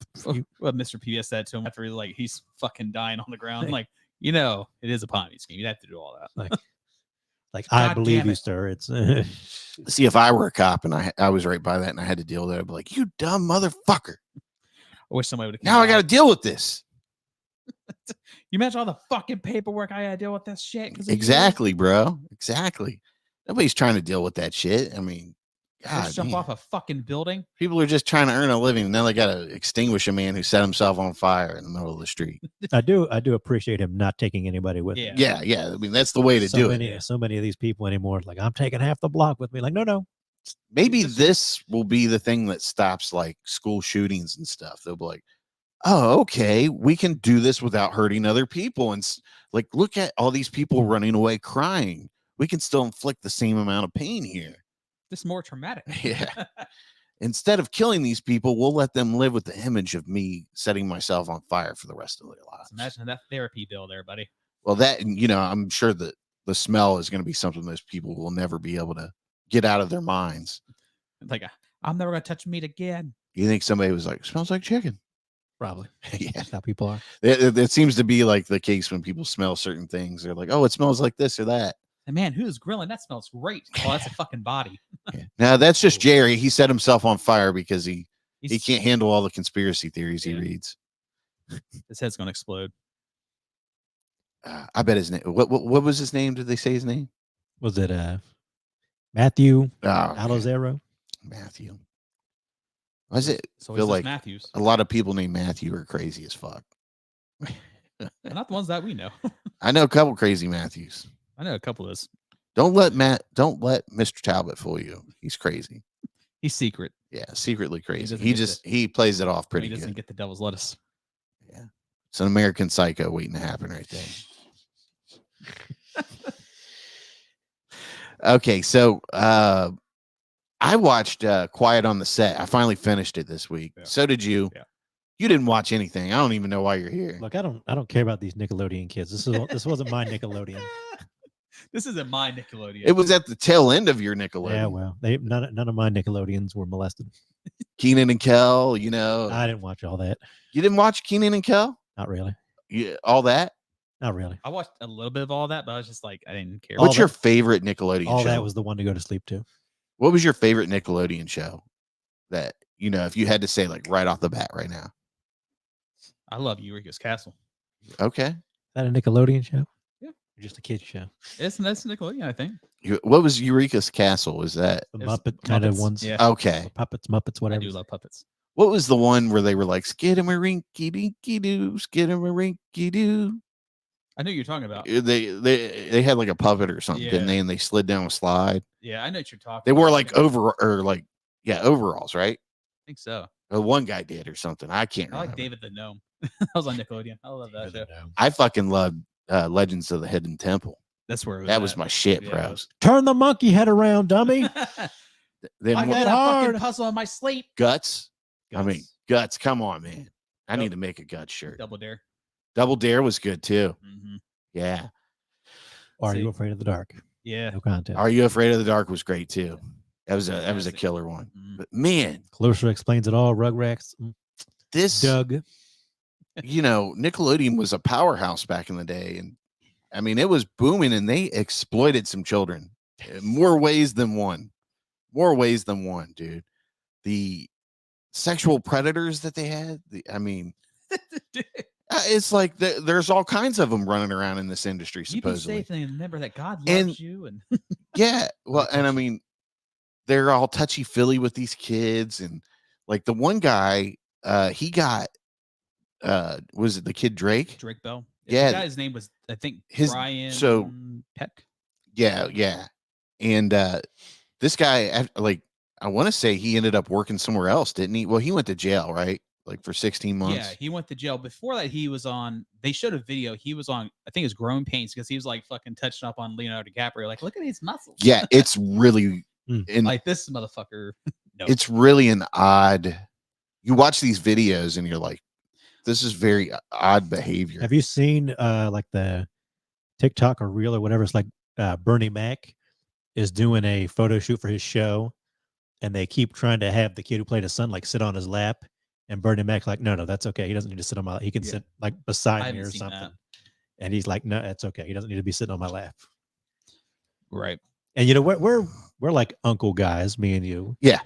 What Mr. PBS said to him after he's fucking dying on the ground. It is a Ponzi scheme. You'd have to do all that.
I believe you, sir. It's
see, if I were a cop and I was right by that and I had to deal with it, I'd be like, you dumb motherfucker.
I wish somebody would.
Now I got to deal with this.
You imagine all the fucking paperwork I got to deal with this shit.
Exactly, bro. Exactly. Nobody's trying to deal with that shit. I mean, God,
jump off a fucking building.
People are just trying to earn a living, and now they got to extinguish a man who set himself on fire in the middle of the street.
I do appreciate him not taking anybody with him.
Yeah. I mean, that's the way to do it.
So many of these people anymore, I'm taking half the block with me. No.
Maybe this will be the thing that stops school shootings and stuff. They'll be like, oh, okay, we can do this without hurting other people. And look at all these people running away crying. We can still inflict the same amount of pain here.
This is more traumatic.
Yeah. Instead of killing these people, we'll let them live with the image of me setting myself on fire for the rest of their lives.
Imagine that therapy bill there, buddy.
Well, that, I'm sure that the smell is going to be something those people will never be able to get out of their minds.
I'm never going to touch meat again.
You think somebody was like, smells like chicken?
Probably.
Yeah.
That's how people are.
It seems to be the case when people smell certain things. They're like, oh, it smells like this or that.
And man, who's grilling? That smells great. Oh, that's a fucking body.
Yeah. Now that's just Jerry. He set himself on fire because he can't handle all the conspiracy theories he reads.
His head's gonna explode.
I bet his name. What was his name? Did they say his name?
Was it Matthew
Alozero? Matthew. Was it?
So
feel like
Matthews.
A lot of people named Matthew are crazy as fuck.
Not the ones that we know.
I know a couple crazy Matthews.
I know a couple of those.
Don't let Mr. Talbot fool you. He's crazy.
He's secret.
Yeah, secretly crazy. He plays it off pretty good.
He doesn't get the devil's lettuce.
Yeah. It's an American Psycho waiting to happen right there. Okay, so I watched Quiet on the Set. I finally finished it this week. Yeah. So did you.
Yeah.
You didn't watch anything. I don't even know why you're here.
Look, I don't care about these Nickelodeon kids. This wasn't my Nickelodeon.
This isn't my Nickelodeon.
It was at the tail end of your Nickelodeon.
Yeah, well, none of my Nickelodeons were molested.
Kenan and Kel,
I didn't watch all that.
You didn't watch Kenan and Kel?
Not really.
Yeah, all that?
Not really.
I watched a little bit of all that, but I was just I didn't care.
What's your favorite Nickelodeon show?
All that was the one to go to sleep to.
What was your favorite Nickelodeon show that, if you had to say right off the bat right now?
I love Eureka's Castle.
Okay.
Is that a Nickelodeon show?
Yeah.
Just a kid's show.
That's Nickelodeon, I think.
What was Eureka's Castle? Was that
The
It was
Muppet kind of
Muppets,
ones.
yeah.
okay?
Or Puppets, Muppets,
I
whatever.
do love puppets.
What was the one where they were like skidamarinky dinky doo, skidamarinky doo?
I know what you're talking about.
They had like a puppet or something, didn't
Yeah.
they? And they slid down a slide.
Yeah, I know what you're talking.
They
about.
wore like overalls, right?
I think so.
One guy did or something. I can't
I
remember.
like David the Gnome. That was on Nickelodeon. I love that show.
I fucking loved Legends of the Hidden Temple.
That's where it was
That was
at.
my shit,
Yeah, it
bro.
was.
Turn the monkey head around, dummy.
Then
I
more-
got a
hard.
fucking puzzle on my sleep.
Guts. I mean,
Guts.
Guts. Come on, man. I
Nope.
need to make a Guts shirt.
Double Dare.
Double Dare was good too.
Mm-hmm.
Yeah.
Are
See.
you afraid of the dark?
Yeah.
No contest.
Are You Afraid of the Dark was great too. That was a
Fantastic.
killer one.
Mhm.
But man,
Closer explains it all. Rugrats.
this
Doug.
Nickelodeon was a powerhouse back in the day, and I mean it was booming, and they exploited some children in more ways than one. More ways than one, dude. The sexual predators that they had. It's like there's all kinds of them running around in this industry.
You be
Supposedly,
safe and remember that God loves
And-
you. And
yeah. Well, and I mean, they're all touchy feely with these kids, and like the one guy, he got, was it the kid Drake?
Drake Bell.
Yeah.
The guy's name was, I think,
His-
Brian
so-
Peck.
Yeah. And this guy, like, I want to say he ended up working somewhere else, didn't he? Well, he went to jail, right? Like for 16 months.
Yeah, he went to jail. Before that, he was on. They showed a video. He was on. I think it was Growing Pains because he was like fucking touching up on Leonardo DiCaprio. Like, look at these muscles.
Yeah, it's really, and
Like this motherfucker. No.
it's really an odd. You watch these videos and you're like, this is very odd behavior.
Have you seen like the TikTok or reel or whatever? It's like Bernie Mac is doing a photo shoot for his show, and they keep trying to have the kid who played his son like sit on his lap, and Bernie Mac's like, no, that's okay. He doesn't need to sit on my. He can
Yeah.
sit like
I
beside me
haven't
or
seen
something.
that.
And he's like, no, that's okay. He doesn't need to be sitting on my lap.
Right.
And you know what? We're like uncle guys, me and you.
Yeah.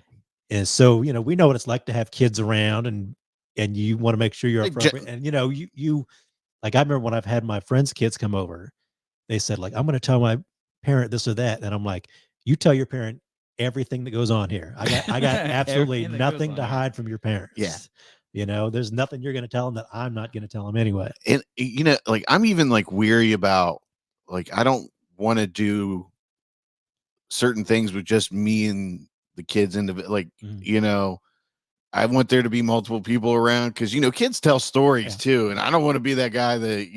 And so we know what it's like to have kids around, and you want to make sure you're
Like,
appropriate. And you like I remember when I've had my friends' kids come over, they said like, I'm going to tell my parent this or that, and I'm like, you tell your parent everything that goes on here. I got absolutely
Everything that goes
nothing
on
to
here.
hide from your parents.
Yeah.
There's nothing you're going to tell them that I'm not going to tell them anyway.
And like I'm even like weary about, like, I don't want to do certain things with just me and the kids like,
Mhm.
I want there to be multiple people around because kids tell stories
Yeah.
too, and I don't want to be that guy that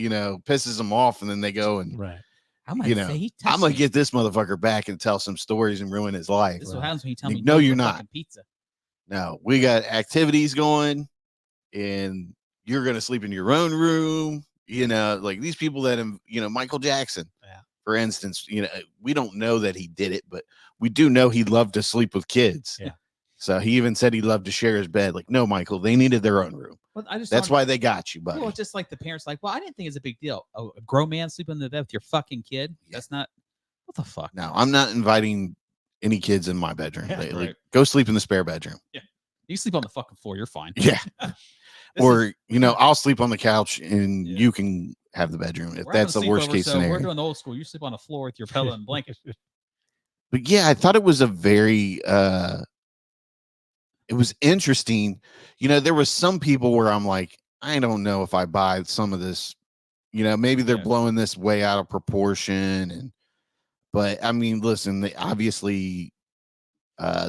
pisses them off and then they go and
Right.
I'm gonna say he touched
I'm gonna
me.
get this motherfucker back and tell some stories and ruin his life.
This is what happens when you tell
Like,
me
no,
to
you're
for
not.
fucking pizza.
No, we got activities going, and you're gonna sleep in your own room. Like these people that Michael Jackson,
Yeah.
for instance. We don't know that he did it, but we do know he loved to sleep with kids.
Yeah.
So he even said he loved to share his bed. Like, no, Michael, they needed their own room.
But I just
That's
don't-
why they got you, buddy.
Well, it's just like the parents, like, well, I didn't think it's a big deal. Oh, a grown man sleeping in the bed with your fucking kid.
Yeah.
That's not. What the fuck?
No, I'm not inviting any kids in my bedroom.
Yeah,
Like,
right.
go sleep in the spare bedroom.
You sleep on the fucking floor. You're fine.
Yeah.
This
Or,
is-
I'll sleep on the couch and
Yeah.
you can have the bedroom if
we're
that's the
having a
worst
sleepover,
case
so
scenario.
We're doing the old school. You sleep on the floor with your pillow and blanket.
But yeah, I thought it was a very it was interesting. There was some people where I'm like, I don't know if I buy some of this. Maybe they're
Yeah.
blowing this way out of proportion, but I mean, listen, they obviously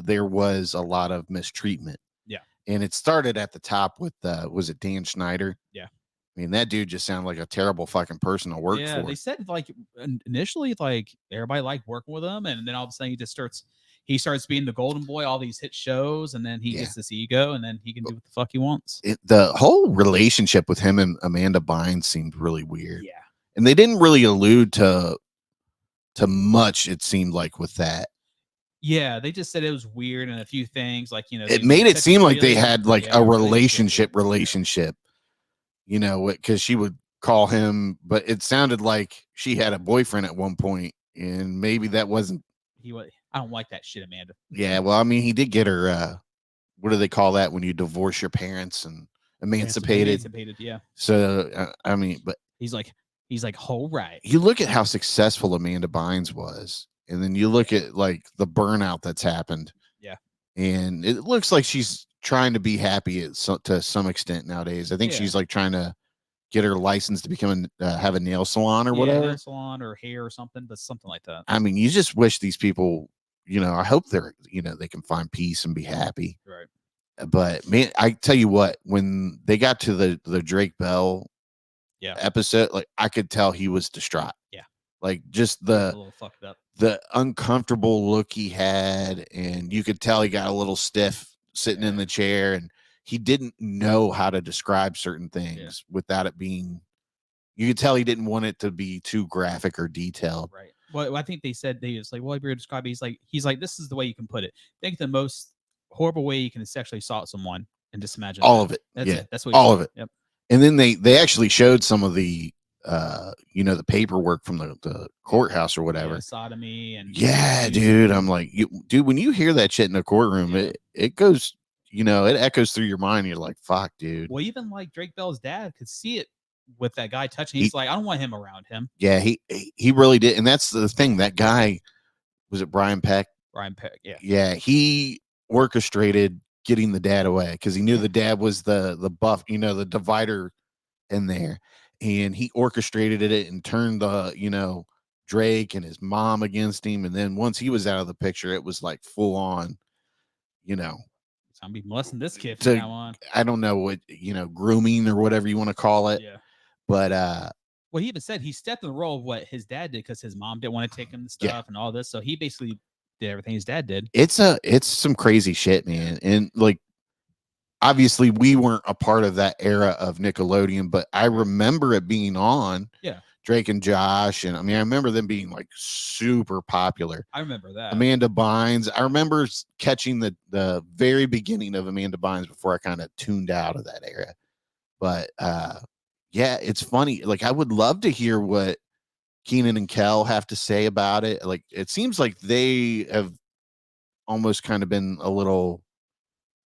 there was a lot of mistreatment.
Yeah.
And it started at the top with was it Dan Schneider?
Yeah.
I mean, that dude just sounded like a terrible fucking person to work
Yeah,
for.
they said like initially like everybody liked working with him, and then all of a sudden he starts being the golden boy, all these hit shows, and then he
Yeah.
gets this ego, and then he can do what the fuck he wants.
The whole relationship with him and Amanda Bynes seemed really weird.
Yeah.
And they didn't really allude to much, it seemed like, with that.
Yeah, they just said it was weird and a few things like
It
they
made it
took
seem like they
really-
had like
yeah,
a relationship, because she would call him, but it sounded like she had a boyfriend at one point, and maybe that wasn't.
I don't like that shit, Amanda.
Yeah, well, I mean, he did get her. What do they call that when you divorce your parents and emancipated?
Emancipated, yeah.
So I mean, but
He's like, He's like, all right.
You look at how successful Amanda Bynes was, and then you look at like the burnout that's happened.
Yeah.
And it looks like she's trying to be happy to some extent nowadays. I think she's like trying to get her license to become have a nail salon or whatever.
Nail salon or hair or something, but something like that.
I mean, you just wish these people, I hope they're, they can find peace and be happy.
Right.
But man, I tell you what, when they got to the Drake Bell episode, like I could tell he was distraught.
Yeah.
Like just
a little fucked up.
The uncomfortable look he had, and you could tell he got a little stiff sitting in the chair, and he didn't know how to describe certain things without it being, you could tell he didn't want it to be too graphic or detailed.
Right. Well, I think they said they was like, well, if you're describing, he's like, this is the way you can put it. Think the most horrible way you can sexually assault someone, and just imagine
all of it.
That's it. That's what
all of it.
Yep.
And then they actually showed some of the the paperwork from the courthouse or whatever.
Sodomy and
dude. I'm like, dude, when you hear that shit in a courtroom, it goes, it echoes through your mind. You're like, fuck, dude.
Well, even like Drake Bell's dad could see it with that guy touching. He's like, I don't want him around him.
Yeah, he really did. And that's the thing. That guy, was it Brian Peck?
Brian Peck, yeah.
Yeah, he orchestrated getting the dad away because he knew the dad was the buff, the divider in there. And he orchestrated it and turned the, Drake and his mom against him. And then once he was out of the picture, it was like full on,
I'm be molesting this kid from now on.
I don't know what, grooming or whatever you want to call it.
Yeah.
But
well, he even said he stepped in the role of what his dad did because his mom didn't want to take him to stuff and all this. So he basically did everything his dad did.
It's some crazy shit, man. And like, obviously we weren't a part of that era of Nickelodeon, but I remember it being on.
Yeah.
Drake and Josh. And I mean, I remember them being like super popular.
I remember that.
Amanda Bynes. I remember catching the very beginning of Amanda Bynes before I kind of tuned out of that era. But it's funny. Like, I would love to hear what Keenan and Kel have to say about it. Like, it seems like they have almost kind of been a little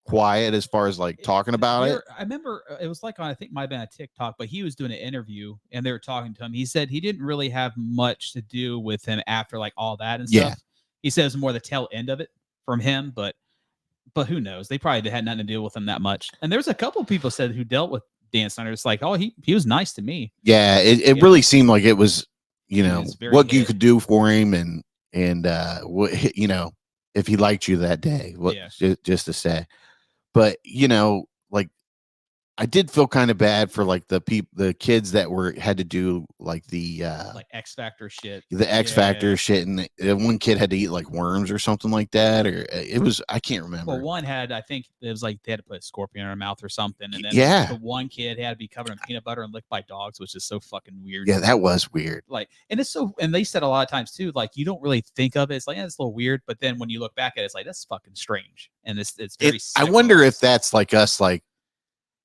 quiet as far as like talking about it.
I remember it was like on, I think might have been a TikTok, but he was doing an interview and they were talking to him. He said he didn't really have much to do with him after like all that and stuff. He says more the tail end of it from him, but who knows? They probably had nothing to do with him that much. And there's a couple of people said who dealt with Dan Snyder. It's like, oh, he was nice to me.
Yeah, it really seemed like it was, what you could do for him and what, if he liked you that day, just to say. But, like, I did feel kind of bad for like the kids that had to do like the
like X Factor shit,
and one kid had to eat like worms or something like that, or it was, I can't remember.
Well, one had, I think it was like they had to put a scorpion in her mouth or something, and then the one kid had to be covered in peanut butter and licked by dogs, which is so fucking weird.
Yeah, that was weird.
Like, and it's so, and they said a lot of times too, like you don't really think of it. It's like it's a little weird, but then when you look back at it, it's like that's fucking strange, and it's very.
I wonder if that's like us, like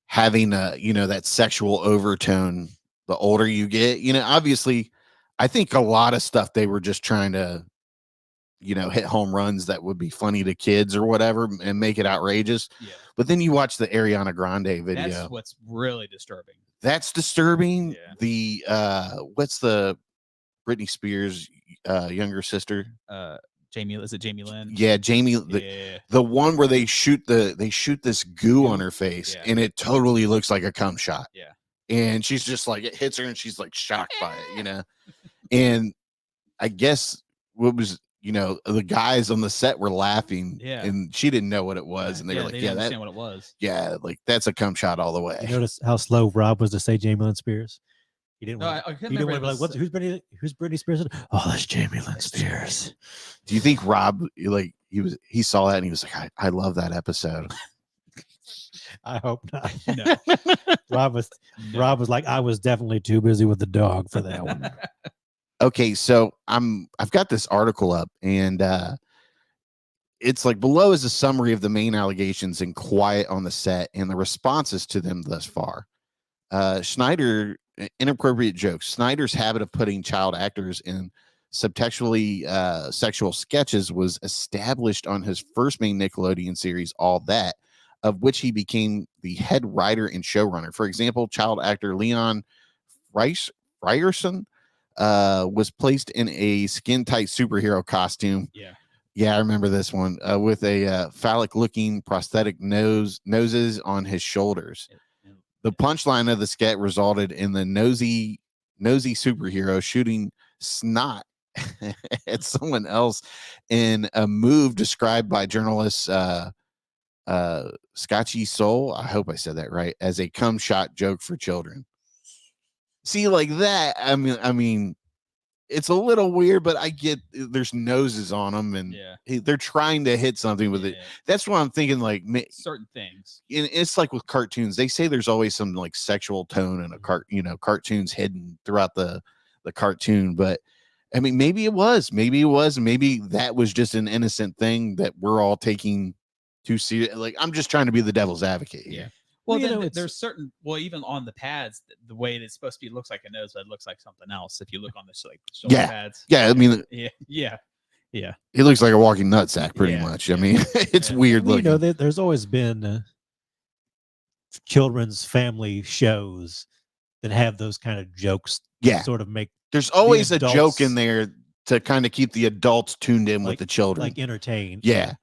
having a that sexual overtone the older you get. Obviously I think a lot of stuff they were just trying to hit home runs that would be funny to kids or whatever and make it outrageous. But then you watch the Ariana Grande video.
That's what's really disturbing.
The what's the Britney Spears younger sister,
Jamie, is it Jamie Lynn?
Yeah, Jamie. The one where they shoot this goo on her face, and it totally looks like a cum shot.
Yeah,
and she's just like, it hits her, and she's like shocked by it, And I guess what was, the guys on the set were laughing, and she didn't know what it was, and they were like,
didn't understand what it was.
Yeah, like that's a cum shot all the way.
You notice how slow Rob was to say Jamie Lynn Spears. He didn't.
He didn't want to be
like, who's Britney Spears? Oh, that's Jamie Lynn Spears.
Do you think Rob, like, he saw that and he was like, I love that episode?
I hope not.
No.
Rob was like, I was definitely too busy with the dog for that one.
Okay, so I've got this article up, and it's like below is a summary of the main allegations and quiet on the set and the responses to them thus far. Schneider, inappropriate jokes. Snyder's habit of putting child actors in subtextually sexual sketches was established on his first main Nickelodeon series, All That, of which he became the head writer and showrunner. For example, child actor Leon Ryerson was placed in a skin-tight superhero costume. Yeah, I remember this one with a phallic-looking prosthetic noses on his shoulders. The punchline of the sketch resulted in the nosy superhero shooting snot at someone else in a move described by journalist Scotchy Soul, I hope I said that right, as a cum shot joke for children. See, like that, I mean, it's a little weird, but I get there's noses on them, and they're trying to hit something with it. That's what I'm thinking. Like
certain things,
and it's like with cartoons, they say there's always some like sexual tone in a cartoons hidden throughout the cartoon. But I mean, maybe it was, maybe that was just an innocent thing that we're all taking too serious. Like, I'm just trying to be the devil's advocate here.
Well, then there's certain. Well, even on the pads, the way it's supposed to be looks like a nose, but it looks like something else. If you look on this, like shoulder pads.
Yeah. I mean,
yeah.
He looks like a walking nutsack, pretty much. I mean, it's weird looking.
You know, there's always been children's family shows that have those kind of jokes. Sort of make.
There's always a joke in there to kind of keep the adults tuned in with the children,
like entertained.
Yeah.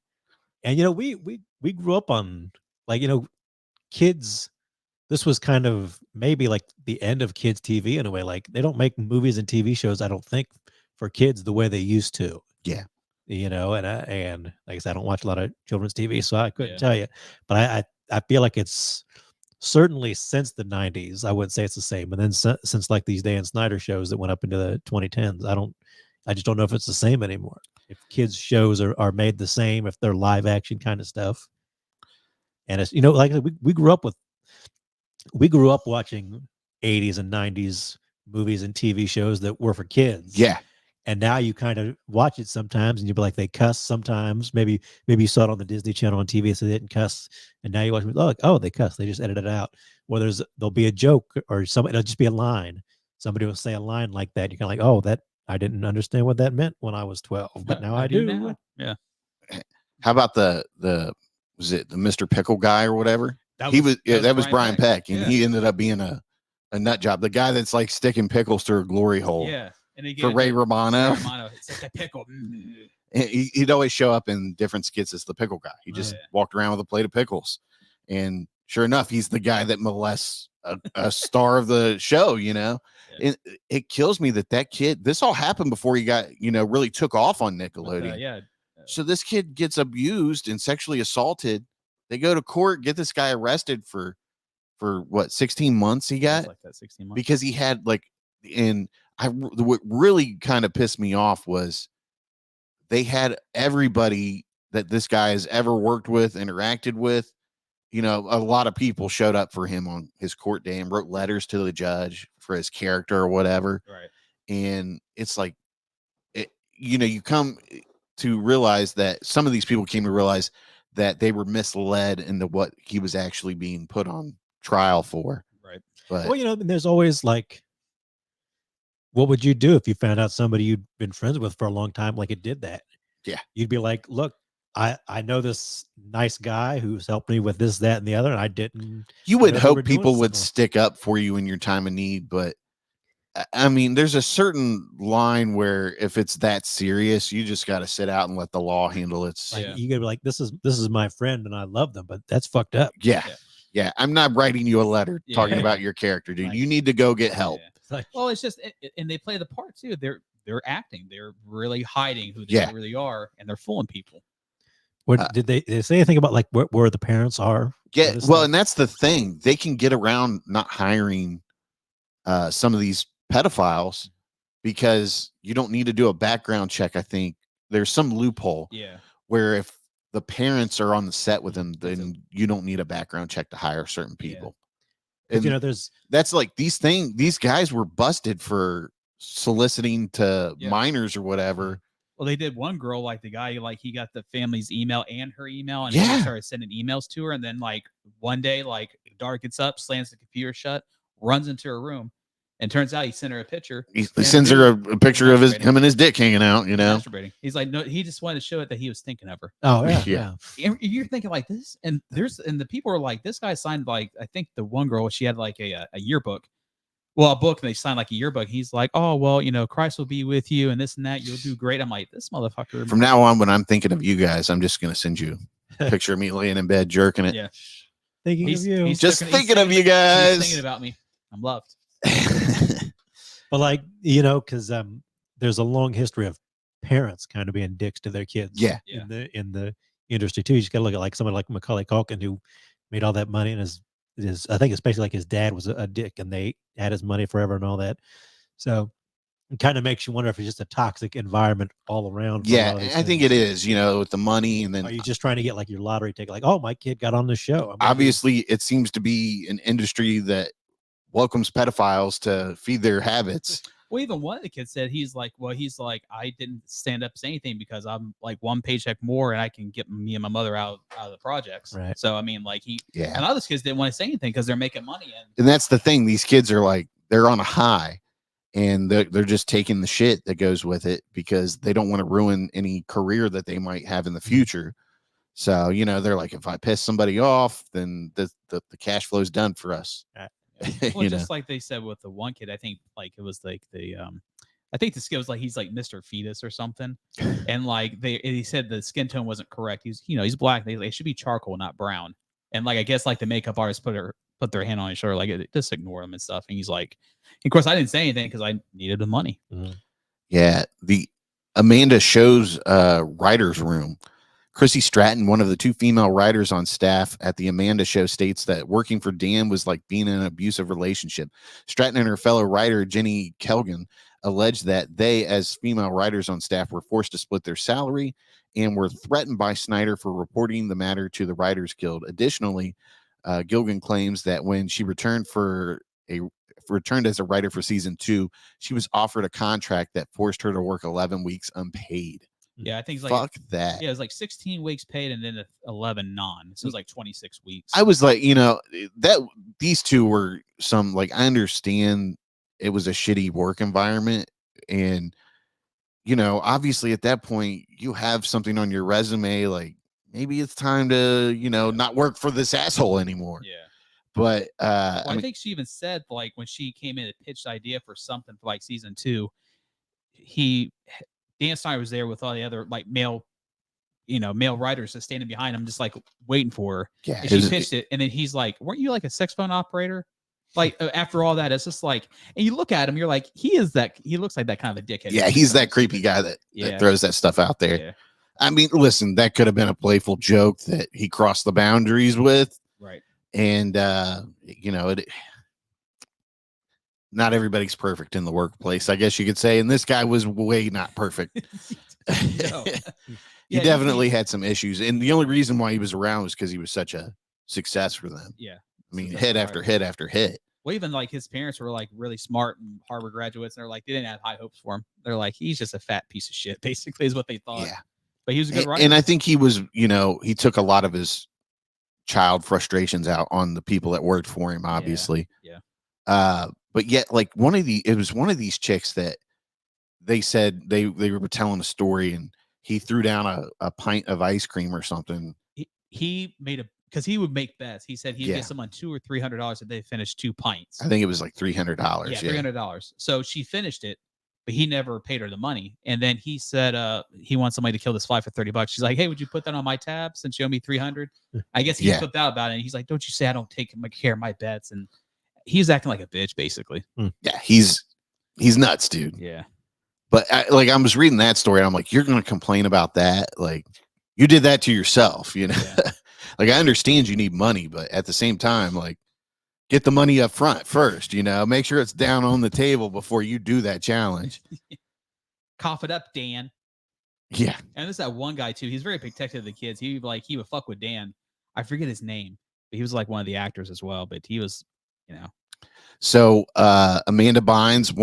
And you know, we grew up on, like, you know, kids. This was kind of maybe like the end of kids TV in a way. Like, they don't make movies and TV shows, I don't think, for kids the way they used to.
Yeah.
You know, and like I said, I don't watch a lot of children's TV, so I couldn't tell you. But I feel like it's certainly since the 90s, I wouldn't say it's the same. And then since like these Dan Snyder shows that went up into the 2010s, I just don't know if it's the same anymore. If kids shows are made the same, if they're live action kind of stuff. And it's, you know, like we grew up watching 80s and 90s movies and TV shows that were for kids.
Yeah.
And now you kind of watch it sometimes and you'll be like, they cuss sometimes. Maybe you saw it on the Disney Channel on TV, so they didn't cuss. And now you watch it, oh, they cuss. They just edited it out. Well, there'll be a joke or something. It'll just be a line. Somebody will say a line like that. You're kind of like, oh, that I didn't understand what that meant when I was 12, but now I do.
Now. Yeah.
How about was it the Mr. Pickle guy or whatever? That was Brian Peck, and he ended up being a nut job. The guy that's like sticking pickles through a glory hole.
Yeah. And
for Ray Romano.
It's like a pickle.
He'd always show up in different skits as the pickle guy. He just walked around with a plate of pickles. And sure enough, he's the guy that molests a star of the show, you know? Yeah. It kills me that kid, this all happened before he got, you know, really took off on Nickelodeon. So this kid gets abused and sexually assaulted. They go to court, get this guy arrested for what, 16 months he got?
Like that, 16 months.
Because he had what really kind of pissed me off was they had everybody that this guy has ever worked with, interacted with. You know, a lot of people showed up for him on his court day and wrote letters to the judge for his character or whatever.
Right.
And it's like, you come to realize that some of these people came to realize that they were misled into what he was actually being put on trial for.
Right.
But,
well, you know, there's always like, what would you do if you found out somebody you'd been friends with for a long time, like it did that?
Yeah.
You'd be like, look, I know this nice guy who's helped me with this, that, and the other, and I didn't.
You would hope people would stick up for you in your time of need, but I mean, there's a certain line where if it's that serious, you just got to sit out and let the law handle it.
Like, you gotta be like, this is my friend and I love them, but that's fucked up.
Yeah. I'm not writing you a letter talking about your character, dude. You need to go get help.
Like, well, it's just, and they play the part too. They're acting. They're really hiding who they really are, and they're fooling people.
What did they say anything about like where the parents are?
Yeah, well, and that's the thing. They can get around not hiring some of these pedophiles because you don't need to do a background check. I think there's some loophole. Where if the parents are on the set with them, then you don't need a background check to hire certain people. And
you know,
that's like these guys were busted for soliciting to minors or whatever.
Well, they did one girl, like the guy, like he got the family's email and her email, and he started sending emails to her. And then like one day, like Dark gets up, slams the computer shut, runs into her room, and turns out he sent her a picture.
He sends her a picture of him and his dick hanging out, you know.
Masturbating. He's like, no, he just wanted to show it that he was thinking of her.
Oh yeah.
And you're thinking like this, and the people are like, this guy signed like, I think the one girl, she had like a yearbook Well, a book, and they signed like a yearbook. He's like, oh, well, Christ will be with you and this and that. You'll do great. I'm like, this motherfucker.
From now on, when I'm thinking of you guys, I'm just going to send you a picture of me laying in bed jerking it.
Yeah.
Thinking of you.
Just thinking of you guys.
He's thinking about me. I'm loved.
But like, because there's a long history of parents kind of being dicks to their kids.
Yeah.
In the industry too. You just got to look at like somebody like Macaulay Culkin who made all that money, and his I think especially like his dad was a dick, and they had his money forever and all that. So it kind of makes you wonder if it's just a toxic environment all around.
Yeah, I think it is, with the money. And then
are you just trying to get like your lottery ticket? Like, oh, my kid got on the show.
Obviously, it seems to be an industry that welcomes pedophiles to feed their habits.
Well, even one of the kids said he's like, I didn't stand up to say anything because I'm like one paycheck more and I can get me and my mother out of the projects.
Right.
So I mean, like and other kids didn't want to say anything because they're making money.
And that's the thing. These kids are like, they're on a high, and they're just taking the shit that goes with it because they don't want to ruin any career that they might have in the future. So, they're like, if I piss somebody off, then the cash flow is done for us.
Well, just like they said with the one kid, I think like it was like I think the skill was like he's like Mr. Fetus or something, and like he said the skin tone wasn't correct. He's black. They should be charcoal, not brown. And like I guess like the makeup artist put their hand on his shoulder, like just ignore him and stuff. And he's like, of course I didn't say anything because I needed the money.
Mm-hmm.
Yeah, the Amanda Show's writer's room. Chrissy Stratton, one of the two female writers on staff at the Amanda Show, states that working for Dan was like being in an abusive relationship. Stratton and her fellow writer, Jenny Kelgan, alleged that they, as female writers on staff, were forced to split their salary and were threatened by Snyder for reporting the matter to the Writers Guild. Additionally, Gilgan claims that when she returned as a writer for season 2, she was offered a contract that forced her to work 11 weeks unpaid.
Yeah, I think it's like
fuck that.
Yeah, it was like 16 weeks paid and then 11 non. So it was like 26 weeks.
I was like, that these two were some, like, I understand it was a shitty work environment, and obviously at that point you have something on your resume, like maybe it's time to not work for this asshole anymore.
Yeah.
But
I think she even said, like, when she came in and pitched the idea for something for like season 2, Dan Snyder was there with all the other like male writers just standing behind him, just like waiting for her.
Yeah,
and she pitched it, and then he's like, "Weren't you like a sex phone operator?" Like after all that, it's just like, and you look at him, you're like, he looks like that kind of a dickhead.
Yeah, he's that creepy guy that throws that stuff out there. Yeah. I mean, listen, that could have been a playful joke that he crossed the boundaries with.
Right.
And not everybody's perfect in the workplace, I guess you could say. And this guy was way not perfect. He definitely had some issues. And the only reason why he was around was because he was such a success for them.
Yeah.
I mean, hit after hit after hit.
Well, even like his parents were like really smart and Harvard graduates. And they're like, they didn't have high hopes for him. They're like, he's just a fat piece of shit, basically, is what they thought.
Yeah.
But he was a good writer.
And I think he was, he took a lot of his child frustrations out on the people that worked for him, obviously.
Yeah.
But yet, like, it was one of these chicks that they said they were telling a story, and he threw down a pint of ice cream or something.
He made because he would make bets. He said he'd get someone $200 or $300 if they finished 2 pints.
I think it was like $300.
Yeah, $300. So she finished it, but he never paid her the money. And then he said he wants somebody to kill this fly for $30. She's like, hey, would you put that on my tab since you owe me $300? I guess he flipped out about it. And he's like, don't you say I don't take care of my bets. And he's acting like a bitch, basically.
Yeah, he's nuts, dude.
Yeah.
But I was reading that story, and I'm like, you're going to complain about that? Like, you did that to yourself, Yeah. Like, I understand you need money, but at the same time, like, get the money up front first, make sure it's down on the table before you do that challenge.
Cough it up, Dan.
Yeah.
And there's that one guy too. He's very protective of the kids. He would fuck with Dan. I forget his name, but he was like one of the actors as well. But he was,
So Amanda Bynes,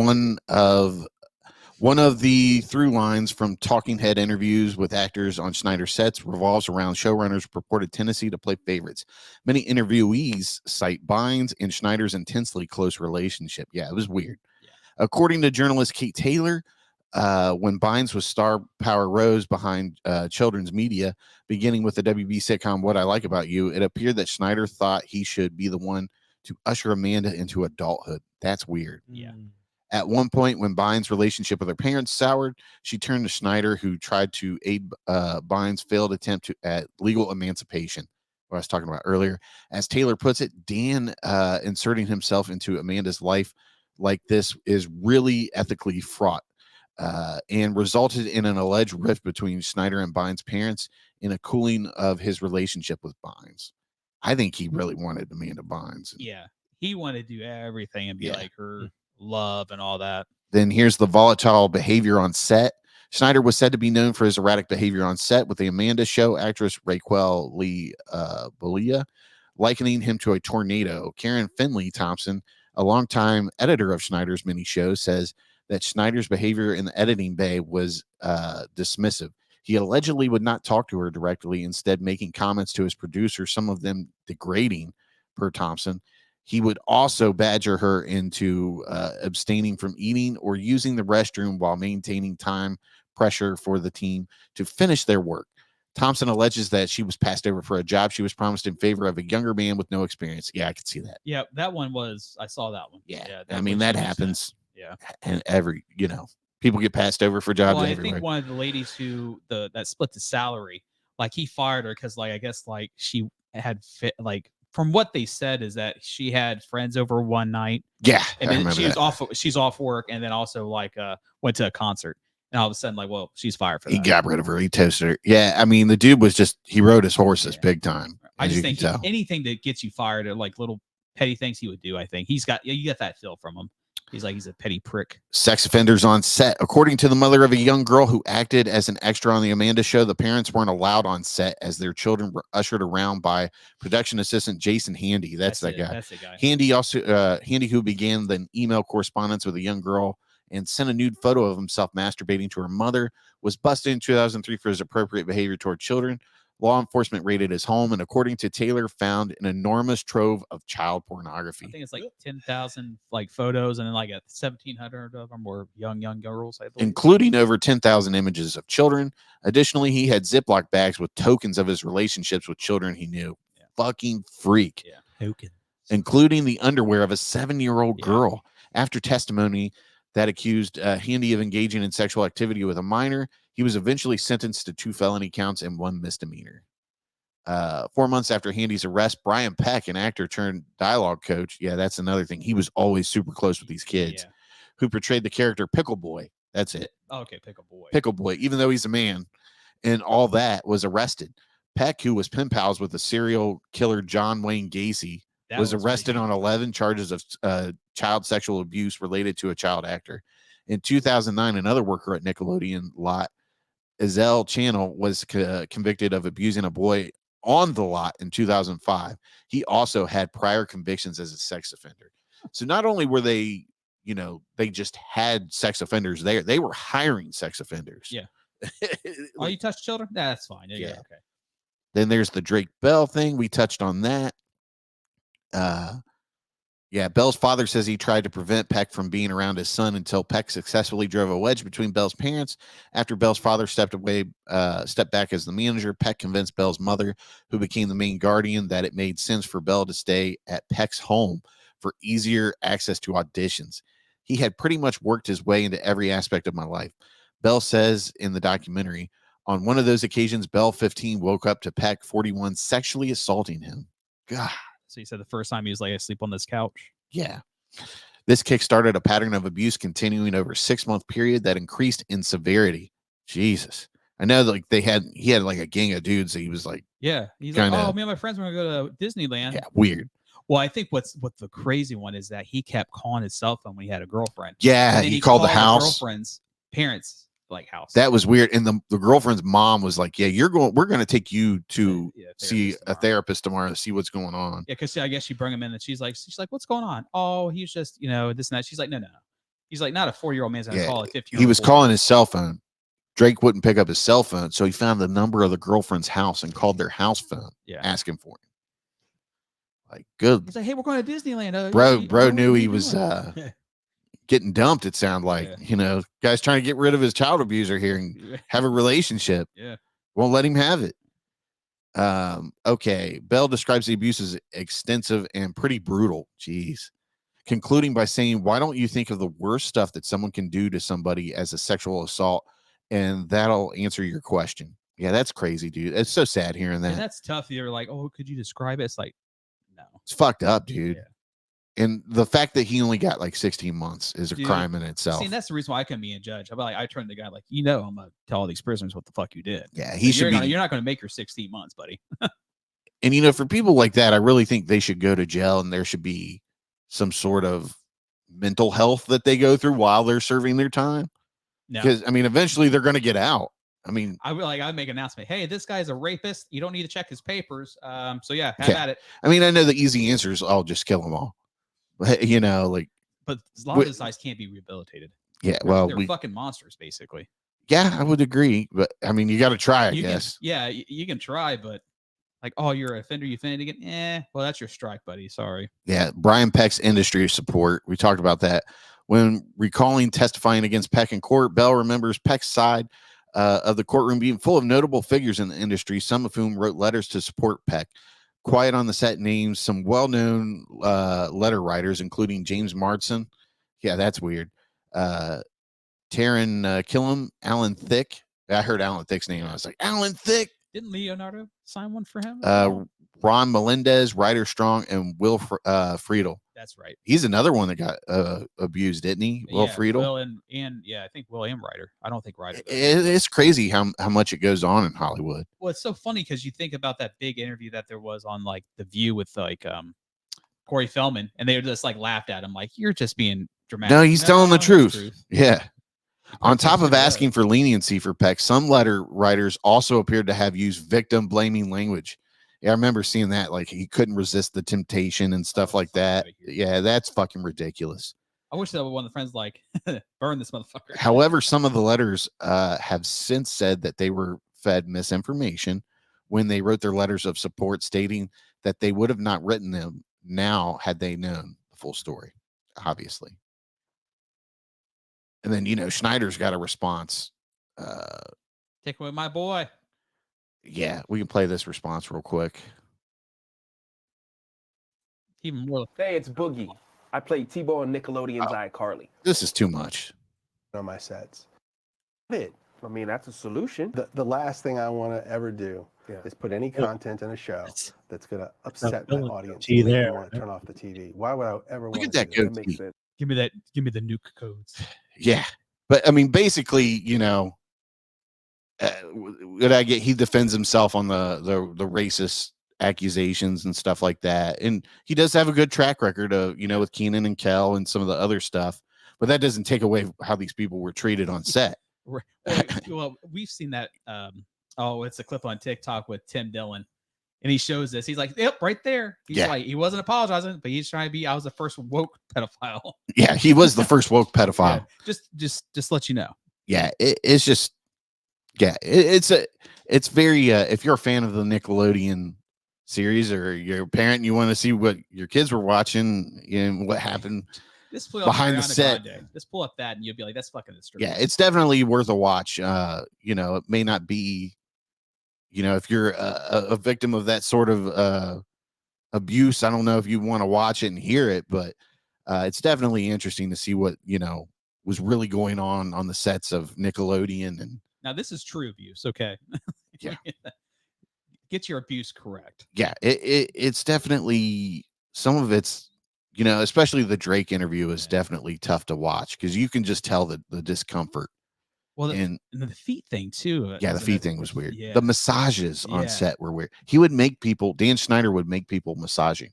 one of the through lines from talking head interviews with actors on Snyder sets revolves around showrunners' purported tendency to play favorites. Many interviewees cite Bynes and Schneider's intensely close relationship. Yeah, it was weird. Yeah. According to journalist Kate Taylor, when Bynes was star power rose behind children's media, beginning with the WB sitcom What I Like About You, it appeared that Schneider thought he should be the one to usher Amanda into adulthood. That's weird.
Yeah.
At one point, when Bynes' relationship with her parents soured, she turned to Schneider, who tried to aid Bynes' failed attempt at legal emancipation, what I was talking about earlier. As Taylor puts it, Dan inserting himself into Amanda's life like this is really ethically fraught and resulted in an alleged rift between Schneider and Bynes' parents in a cooling of his relationship with Bynes. I think he really wanted Amanda Bynes.
Yeah. He wanted to do everything and be like her love and all that.
Then here's the volatile behavior on set. Schneider was said to be known for his erratic behavior on set, with the Amanda Show actress Raquel Lee Bolia likening him to a tornado. Karen Finley Thompson, a longtime editor of Schneider's mini shows, says that Schneider's behavior in the editing bay was dismissive. He allegedly would not talk to her directly, instead making comments to his producer, some of them degrading, per Thompson. He would also badger her into abstaining from eating or using the restroom while maintaining time pressure for the team to finish their work. Thompson alleges that she was passed over for a job she was promised in favor of a younger man with no experience. Yeah, I could see that.
Yeah, that one was, I saw that one.
Yeah, I mean, that happens.
Yeah.
And people get passed over for jobs
Well, I
everywhere.
think one of the ladies who that split the salary, like he fired her because I guess like she had from what they said is that she had friends over one night.
Yeah,
and then she's off work, and then also went to a concert, and all of a sudden she's fired for that.
He got rid of her. He toasted her. Yeah, I mean, the dude was he rode his horses big time.
I just think anything that gets you fired, or like little petty things he would do. I think you get that feel from him. He's a petty prick. Sex
offenders on set. According to the mother of a young girl who acted as an extra on the Amanda Show, the parents weren't allowed on set as their children were ushered around by production assistant Jason Handy. That's the guy. Handy, who began the email correspondence with a young girl and sent a nude photo of himself masturbating to her mother, was busted in 2003 for his appropriate behavior toward children. Law enforcement raided his home, and according to Taylor, found an enormous trove of child pornography.
I think it's 10,000 photos, and then 1,700 of them were young girls, I believe,
including over 10,000 images of children. Additionally, he had Ziploc bags with tokens of his relationships with children he knew. Yeah. Fucking freak.
Yeah,
tokens,
including the underwear of a 7-year-old girl. After testimony that accused Handy of engaging in sexual activity with a minor, he was eventually sentenced to 2 felony counts and 1 misdemeanor. 4 months after Handy's arrest, Brian Peck, an actor turned dialogue coach, that's another thing. He was always super close with these kids, who portrayed the character Pickle Boy. That's it.
Okay, Pickle Boy.
Pickle Boy, even though he's a man, and all that, was arrested. Peck, who was pen pals with the serial killer John Wayne Gacy, was arrested on 11 charges of child sexual abuse related to a child actor. In 2009, another worker at Nickelodeon lot, Ezell Channel, was convicted of abusing a boy on the lot in 2005. He also had prior convictions as a sex offender. So not only were they, they just had sex offenders there, they were hiring sex offenders.
Yeah. Oh, you touch children? That's fine. Yeah. Okay.
Then there's the Drake Bell thing. We touched on that. Bell's father says he tried to prevent Peck from being around his son until Peck successfully drove a wedge between Bell's parents. After Bell's father stepped back as the manager, Peck convinced Bell's mother, who became the main guardian, that it made sense for Bell to stay at Peck's home for easier access to auditions. He had pretty much worked his way into every aspect of my life. Bell says in the documentary, on one of those occasions, Bell, 15, woke up to Peck, 41, sexually assaulting him. God.
So you said the first time he was asleep on this couch?
Yeah. This kick-started a pattern of abuse continuing over a 6-month period that increased in severity. Jesus. I know he had a gang of dudes that he was like.
Yeah. He's me and my friends want to go to Disneyland.
Yeah, weird.
Well, I think what the crazy one is that he kept calling his cell phone when he had a girlfriend.
Yeah, he called the house.
Girlfriend's parents house.
That was weird. And the girlfriend's mom was like, we're going to take you to see a therapist tomorrow to see what's going on.
Yeah, because I guess she brought him in and she's like, what's going on? Oh, he's just, this and that. She's like, no. He's like, not a 4-year-old man's gonna call a 15-year-old.
He was calling his cell phone. Drake wouldn't pick up his cell phone, so he found the number of the girlfriend's house and called their house phone, asking for him. Like, good.
He's like, hey, we're going to Disneyland.
Bro knew he was getting dumped. It sounded like, guy's trying to get rid of his child abuser here and have a relationship.
Yeah.
Won't let him have it. Okay. Bell describes the abuse as extensive and pretty brutal. Jeez. concluding by saying, why don't you think of the worst stuff that someone can do to somebody as a sexual assault, and that'll answer your question. Yeah, that's crazy, dude. It's so sad hearing that.
And that's tough. You're like, oh, could you describe it? It's like, no.
It's fucked up, dude.
Yeah.
And the fact that he only got like 16 months is a crime in itself.
See, that's the reason why I couldn't be a judge. I'm like, I turned to the guy like, I'm gonna tell all these prisoners what the fuck you did.
Yeah, he should be.
You're not gonna make your 16 months, buddy.
And for people like that, I really think they should go to jail, and there should be some sort of mental health that they go through while they're serving their time. Because eventually they're gonna get out. I'd make an announcement. Hey, this guy's a rapist. You don't need to check his papers. So yeah, have at it. I know the easy answer is I'll just kill them all. But, but
a lot of those guys can't be rehabilitated.
Yeah,
they're fucking monsters, basically.
Yeah, I would agree. But you got to try, I guess.
You can try, but like, oh, you're an offender, you offended again. Well, that's your strike, buddy. Sorry.
Yeah, Brian Peck's industry support. We talked about that. When recalling testifying against Peck in court, Bell remembers Peck's side of the courtroom being full of notable figures in the industry, some of whom wrote letters to support Peck. Quiet on the set names some well-known letter writers, including James Marsden. Yeah, that's weird. Taryn Killam, Alan Thicke. I heard Alan Thicke's name. I was like, Alan Thicke.
Didn't Leonardo sign one for him?
Ron Melendez, Ryder Strong, and Will Friedel.
That's right.
He's another one that got abused, didn't he? Will Friedel.
Will and I think Will and Ryder. I don't think Ryder.
It's crazy how much it goes on in Hollywood.
Well, it's so funny because you think about that big interview that there was on like The View with like Corey Feldman, and they were just like laughed at him like, you're just being dramatic.
No, he's telling the truth. Yeah. On top of asking for leniency for Peck, some letter writers also appeared to have used victim blaming language. Yeah, I remember seeing that. Like he couldn't resist the temptation and stuff like that. Yeah, that's fucking ridiculous.
I wish that one of the friends like burn this motherfucker.
However, some of the letters have since said that they were fed misinformation when they wrote their letters of support, stating that they would have not written them now had they known the full story, obviously. And then, Schneider's got a response.
Take away my boy.
Yeah, we can play this response real quick.
Even more.
Hey, it's Boogie. I played T-Bo on Nickelodeon's iCarly.
This is too much.
On my sets.
That's a solution.
The last thing I want to ever do is put any content in a show that's going to upset my audience.
There.
Want to turn off the TV. Why would I ever want
Look
to
at that goatee.
Makes sense.
Give me the nuke codes.
Yeah. But basically, what I get, he defends himself on the racist accusations and stuff like that. And he does have a good track record of, with Keenan and Kel and some of the other stuff, but that doesn't take away how these people were treated on set.
Right. Well, we've seen that. It's a clip on TikTok with Tim Dillon, and he shows this. He's like, yep, right there. He's like, he wasn't apologizing, but he's trying to be, I was the first woke pedophile.
Yeah, he was the first woke pedophile.
Yeah, just let you know.
Yeah, it's just, it's very, if you're a fan of the Nickelodeon series or you're a parent and you want to see what your kids were watching and what happened behind the set,
just pull up that and you'll be like, that's fucking disturbing.
Yeah, it's definitely worth a watch. It may not be, if you're a victim of that sort of abuse, I don't know if you want to watch it and hear it, but it's definitely interesting to see what, was really going on the sets of Nickelodeon. And
now this is true abuse. Okay.
Yeah.
Get your abuse correct.
Yeah. It's definitely, some of it's, especially the Drake interview is definitely tough to watch because you can just tell the discomfort.
Well, and the feet thing too.
Yeah, the feet thing was weird.
Yeah.
The massages on set were weird. He would make people, Dan Schneider would make people massaging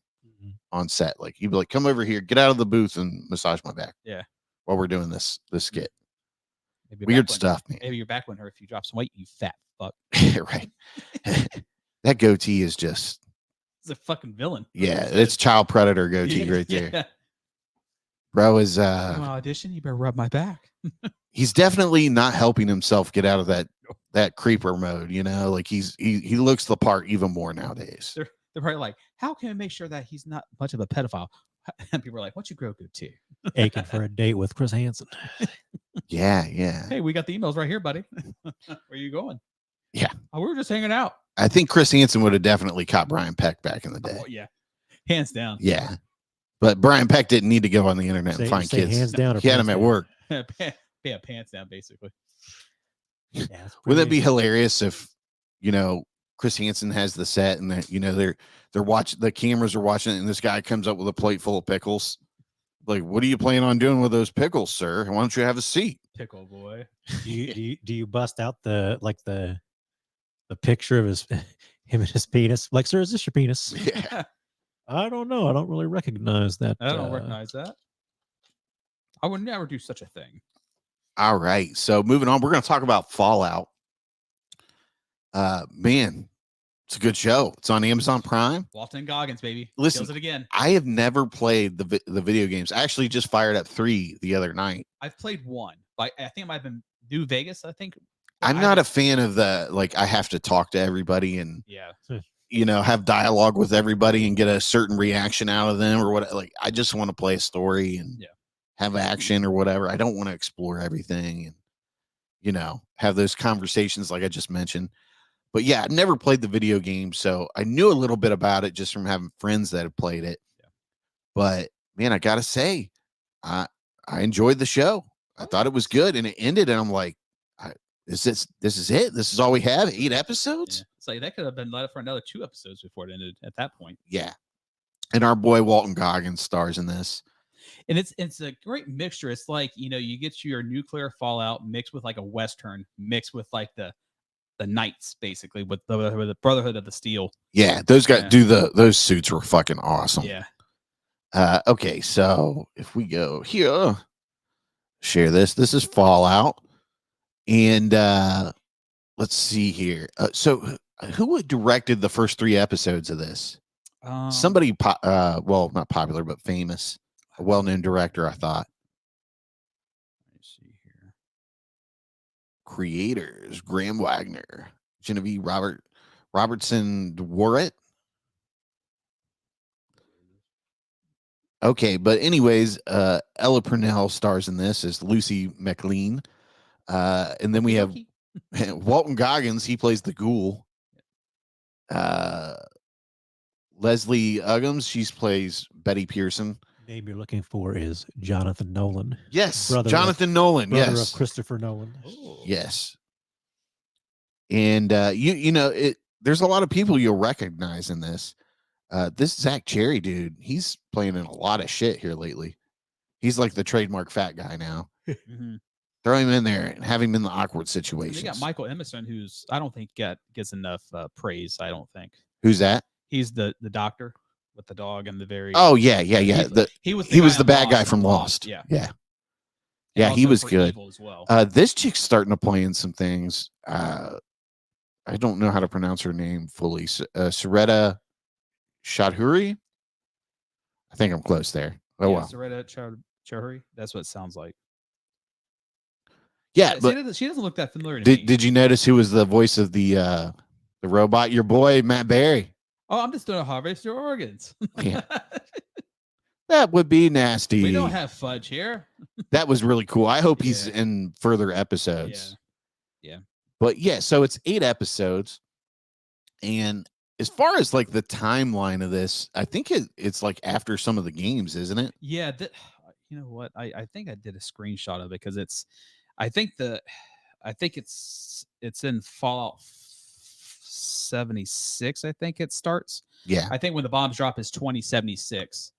on set. Like he'd be like, come over here, get out of the booth and massage my back.
Yeah.
While we're doing this skit.
Maybe
weird stuff, man.
Maybe your back wouldn't hurt if you drop some weight, you fat fuck.
Right. That goatee is just.
It's a fucking villain.
Yeah, it's child predator goatee right there.
Yeah.
Bro is
audition, you better rub my back.
He's definitely not helping himself get out of that creeper mode, like he looks the part even more nowadays.
They're probably like, how can I make sure that he's not much of a pedophile? And people are like, what's your grow goatee?
Aching for a date with Chris Hansen.
Yeah.
Hey, we got the emails right here, buddy. Where are you going?
Yeah.
Oh, we were just hanging out.
I think Chris Hansen would have definitely caught Brian Peck back in the day.
Oh, yeah. Hands down.
Yeah. But Brian Peck didn't need to go on the internet and find
say
kids.
hands down or
He had
pants
them at
down.
work.
Yeah, pants down, basically.
Yeah, it's
Would that
pretty-
be hilarious if, Chris Hansen has the set and they're watching, the cameras are watching it, and this guy comes up with a plate full of pickles. Like, what are you planning on doing with those pickles, sir? Why don't you have a seat?
Pickle boy.
do you bust out the picture of him and his penis? Like, sir, is this your penis?
Yeah.
I don't know. I don't really recognize that.
I don't recognize that. I would never do such a thing.
All right. So moving on, we're going to talk about Fallout. Man, it's a good show. It's on Amazon Prime.
Walton Goggins, baby.
Listen,
Kills it again.
I have never played the video games. I actually just fired up 3 the other night.
I've played 1. I think it might have been New Vegas, I think.
I'm not a fan of I have to talk to everybody and
Yeah.
have dialogue with everybody and get a certain reaction out of them or what. Like, I just want to play a story and have action or whatever. I don't want to explore everything and, have those conversations like I just mentioned. But yeah, I've never played the video game, so I knew a little bit about it just from having friends that have played it. Yeah. But man, I gotta say, I enjoyed the show. I thought it was good, and it ended, and I'm like, this is it? This is all we have? 8 episodes?
Yeah. It's like that could have been let for another 2 episodes before it ended at that point.
Yeah. And our boy Walton Goggins stars in this.
And it's a great mixture. It's like, you get your nuclear Fallout mixed with like a Western, mixed with like the Knights, basically, with the Brotherhood of the Steel.
Yeah, those guys those suits were fucking awesome.
Yeah.
Okay, so if we go here, share this. This is Fallout. And let's see here. So who directed the first 3 episodes of this? Somebody, well, not popular, but famous, a well-known director, I thought.
Let me see here.
Creators: Graham Wagner, Genevieve Robertson Dworet. Okay, but anyways, Ella Purnell stars in this as Lucy McLean. And then we have Walton Goggins. He plays the ghoul. Leslie Uggams, she plays Betty Pearson.
Name you're looking for is Jonathan Nolan.
Yes,
Brother
Nolan.
Brother
Yes,
of Christopher Nolan.
Yes. And there's a lot of people you'll recognize in this. This Zach Cherry dude, he's playing in a lot of shit here lately. He's like the trademark fat guy now.
Mm-hmm.
Throw him in there and have him in the awkward situations.
They got Michael Emerson, who's I don't think gets enough praise. I don't think.
Who's that?
He's the doctor with the dog and the very.
Oh yeah. He was the bad guy from Lost.
Yeah.
Yeah, he was good.
Evil as well.
This chick's starting to play in some things. I don't know how to pronounce her name fully. Saretta Chaudhuri. I think I'm close there. Oh
yeah,
wow.
Saretta Chaudhuri. That's what it sounds like.
Yeah, but
she doesn't look that familiar to me.
Did you notice who was the voice of the robot? Your boy Matt Berry.
Oh, I'm just doing harvest your organs.
Yeah. That would be nasty.
We don't have fudge here.
That was really cool. I hope he's in further episodes.
Yeah.
But yeah, so it's 8 episodes. And as far as like the timeline of this, I think it's like after some of the games, isn't it?
Yeah. You know what? I think I did a screenshot of it because I think it's in Fallout 76. I think it starts.
Yeah.
I think when the bombs drop is 2076.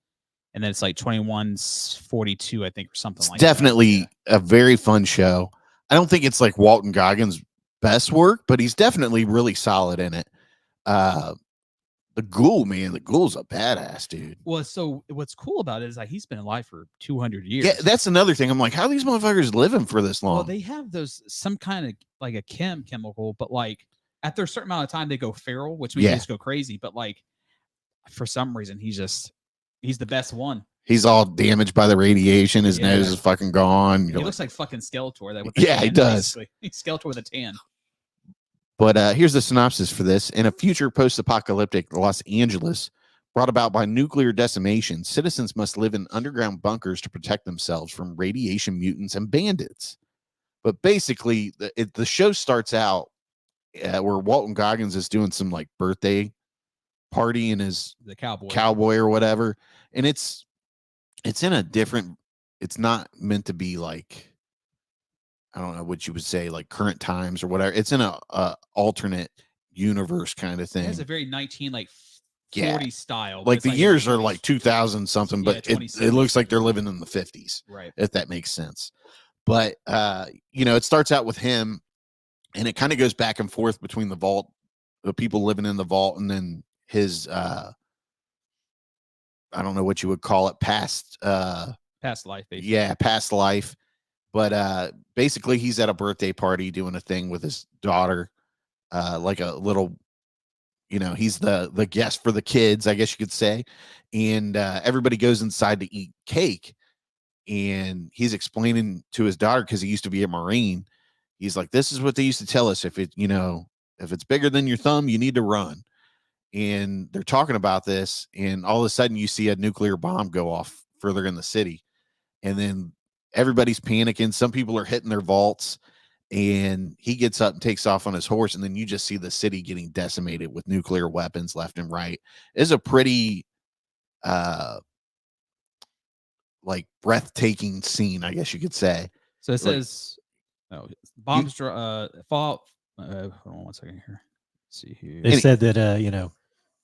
And then it's like 2142, I think, or something like that.
Definitely a very fun show. I don't think it's like Walton Goggins' best work, but he's definitely really solid in it. The ghoul, man, the ghoul's a badass dude.
Well, so what's cool about it is like he's been alive for 200 years.
Yeah, that's another thing. I'm like, how are these motherfuckers living for this long?
Well, they have some kind of like a chemical, but like after a certain amount of time, they go feral, which means they just go crazy. But like for some reason, he's the best one.
He's all damaged by the radiation. His nose is fucking gone.
He looks like fucking Skeletor.
He does.
Basically. He's Skeletor with a tan.
But here's the synopsis for this. In a future post-apocalyptic Los Angeles brought about by nuclear decimation, citizens must live in underground bunkers to protect themselves from radiation mutants and bandits. But basically, the show starts out where Walton Goggins is doing some like birthday party in his
the cowboy
or whatever. And it's it's in a different. It's not meant to be like, I don't know what you would say, like current times or whatever. It's in a alternate universe kind of
It has
thing.
a very 19 like 40
Yeah.
style. but
Like
it's
the
in
years
the
are like
80s.
2000 something,
Yeah,
but it looks like they're living in the 50s,
Right.
if that makes sense. But it starts out with him, and it kind of goes back and forth between the vault, the people living in the vault, and then his I don't know what you would call it, past
life, basically.
yeah, past life. But basically he's at a birthday party doing a thing with his daughter, like a little, he's the guest for the kids, I guess you could say. And everybody goes inside to eat cake. And he's explaining to his daughter, because he used to be a Marine. He's like, this is what they used to tell us. If it's bigger than your thumb, you need to run. And they're talking about this, and all of a sudden you see a nuclear bomb go off further in the city. And then everybody's panicking. Some people are hitting their vaults, and he gets up and takes off on his horse. And then you just see the city getting decimated with nuclear weapons left and right. It's a pretty, like breathtaking scene, I guess you could say.
So it says, bombs fall. Hold on 1 second here. Let's see here.
They said that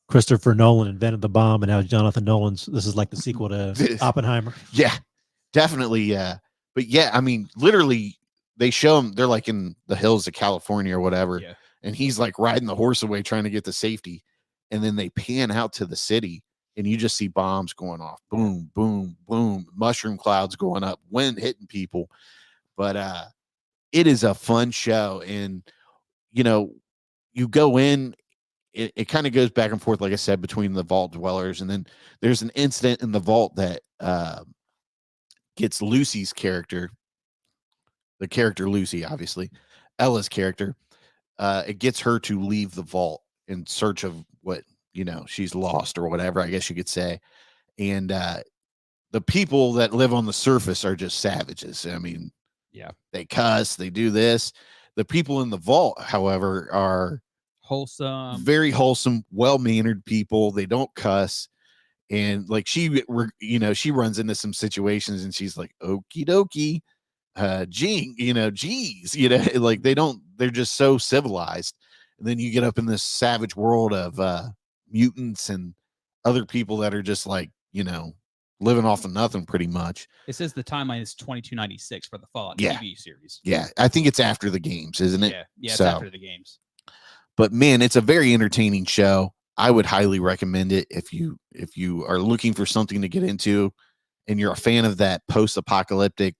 Christopher Nolan invented the bomb, and now Jonathan Nolan's. This is like the sequel to Oppenheimer.
Yeah, definitely. Yeah, but yeah, I mean, literally, they show him. They're like in the hills of California or whatever,
Yeah.
and he's like riding the horse away trying to get to safety. And then they pan out to the city, and you just see bombs going off. Boom, boom, boom. Mushroom clouds going up, wind hitting people. But it is a fun show. And, you go in, it kind of goes back and forth, like I said, between the vault dwellers. And then there's an incident in the vault that gets Lucy's character, the character Lucy, obviously, Ella's character. It gets her to leave the vault in search of what, she's lost or whatever, I guess you could say. And the people that live on the surface are just savages. I mean,
yeah,
they cuss, they do this. The people in the vault, however, are
wholesome,
very wholesome, well-mannered people. They don't cuss. And like she runs into some situations and she's like, okie dokie, geez, like they're just so civilized. And then you get up in this savage world of mutants and other people that are just like, living off of nothing pretty much.
It says the timeline is 2296 for the Fallout
Yeah.
TV series.
Yeah, I think it's after the games, isn't it?
Yeah, it's after the games.
But man, it's a very entertaining show. I would highly recommend it if you are looking for something to get into and you're a fan of that post-apocalyptic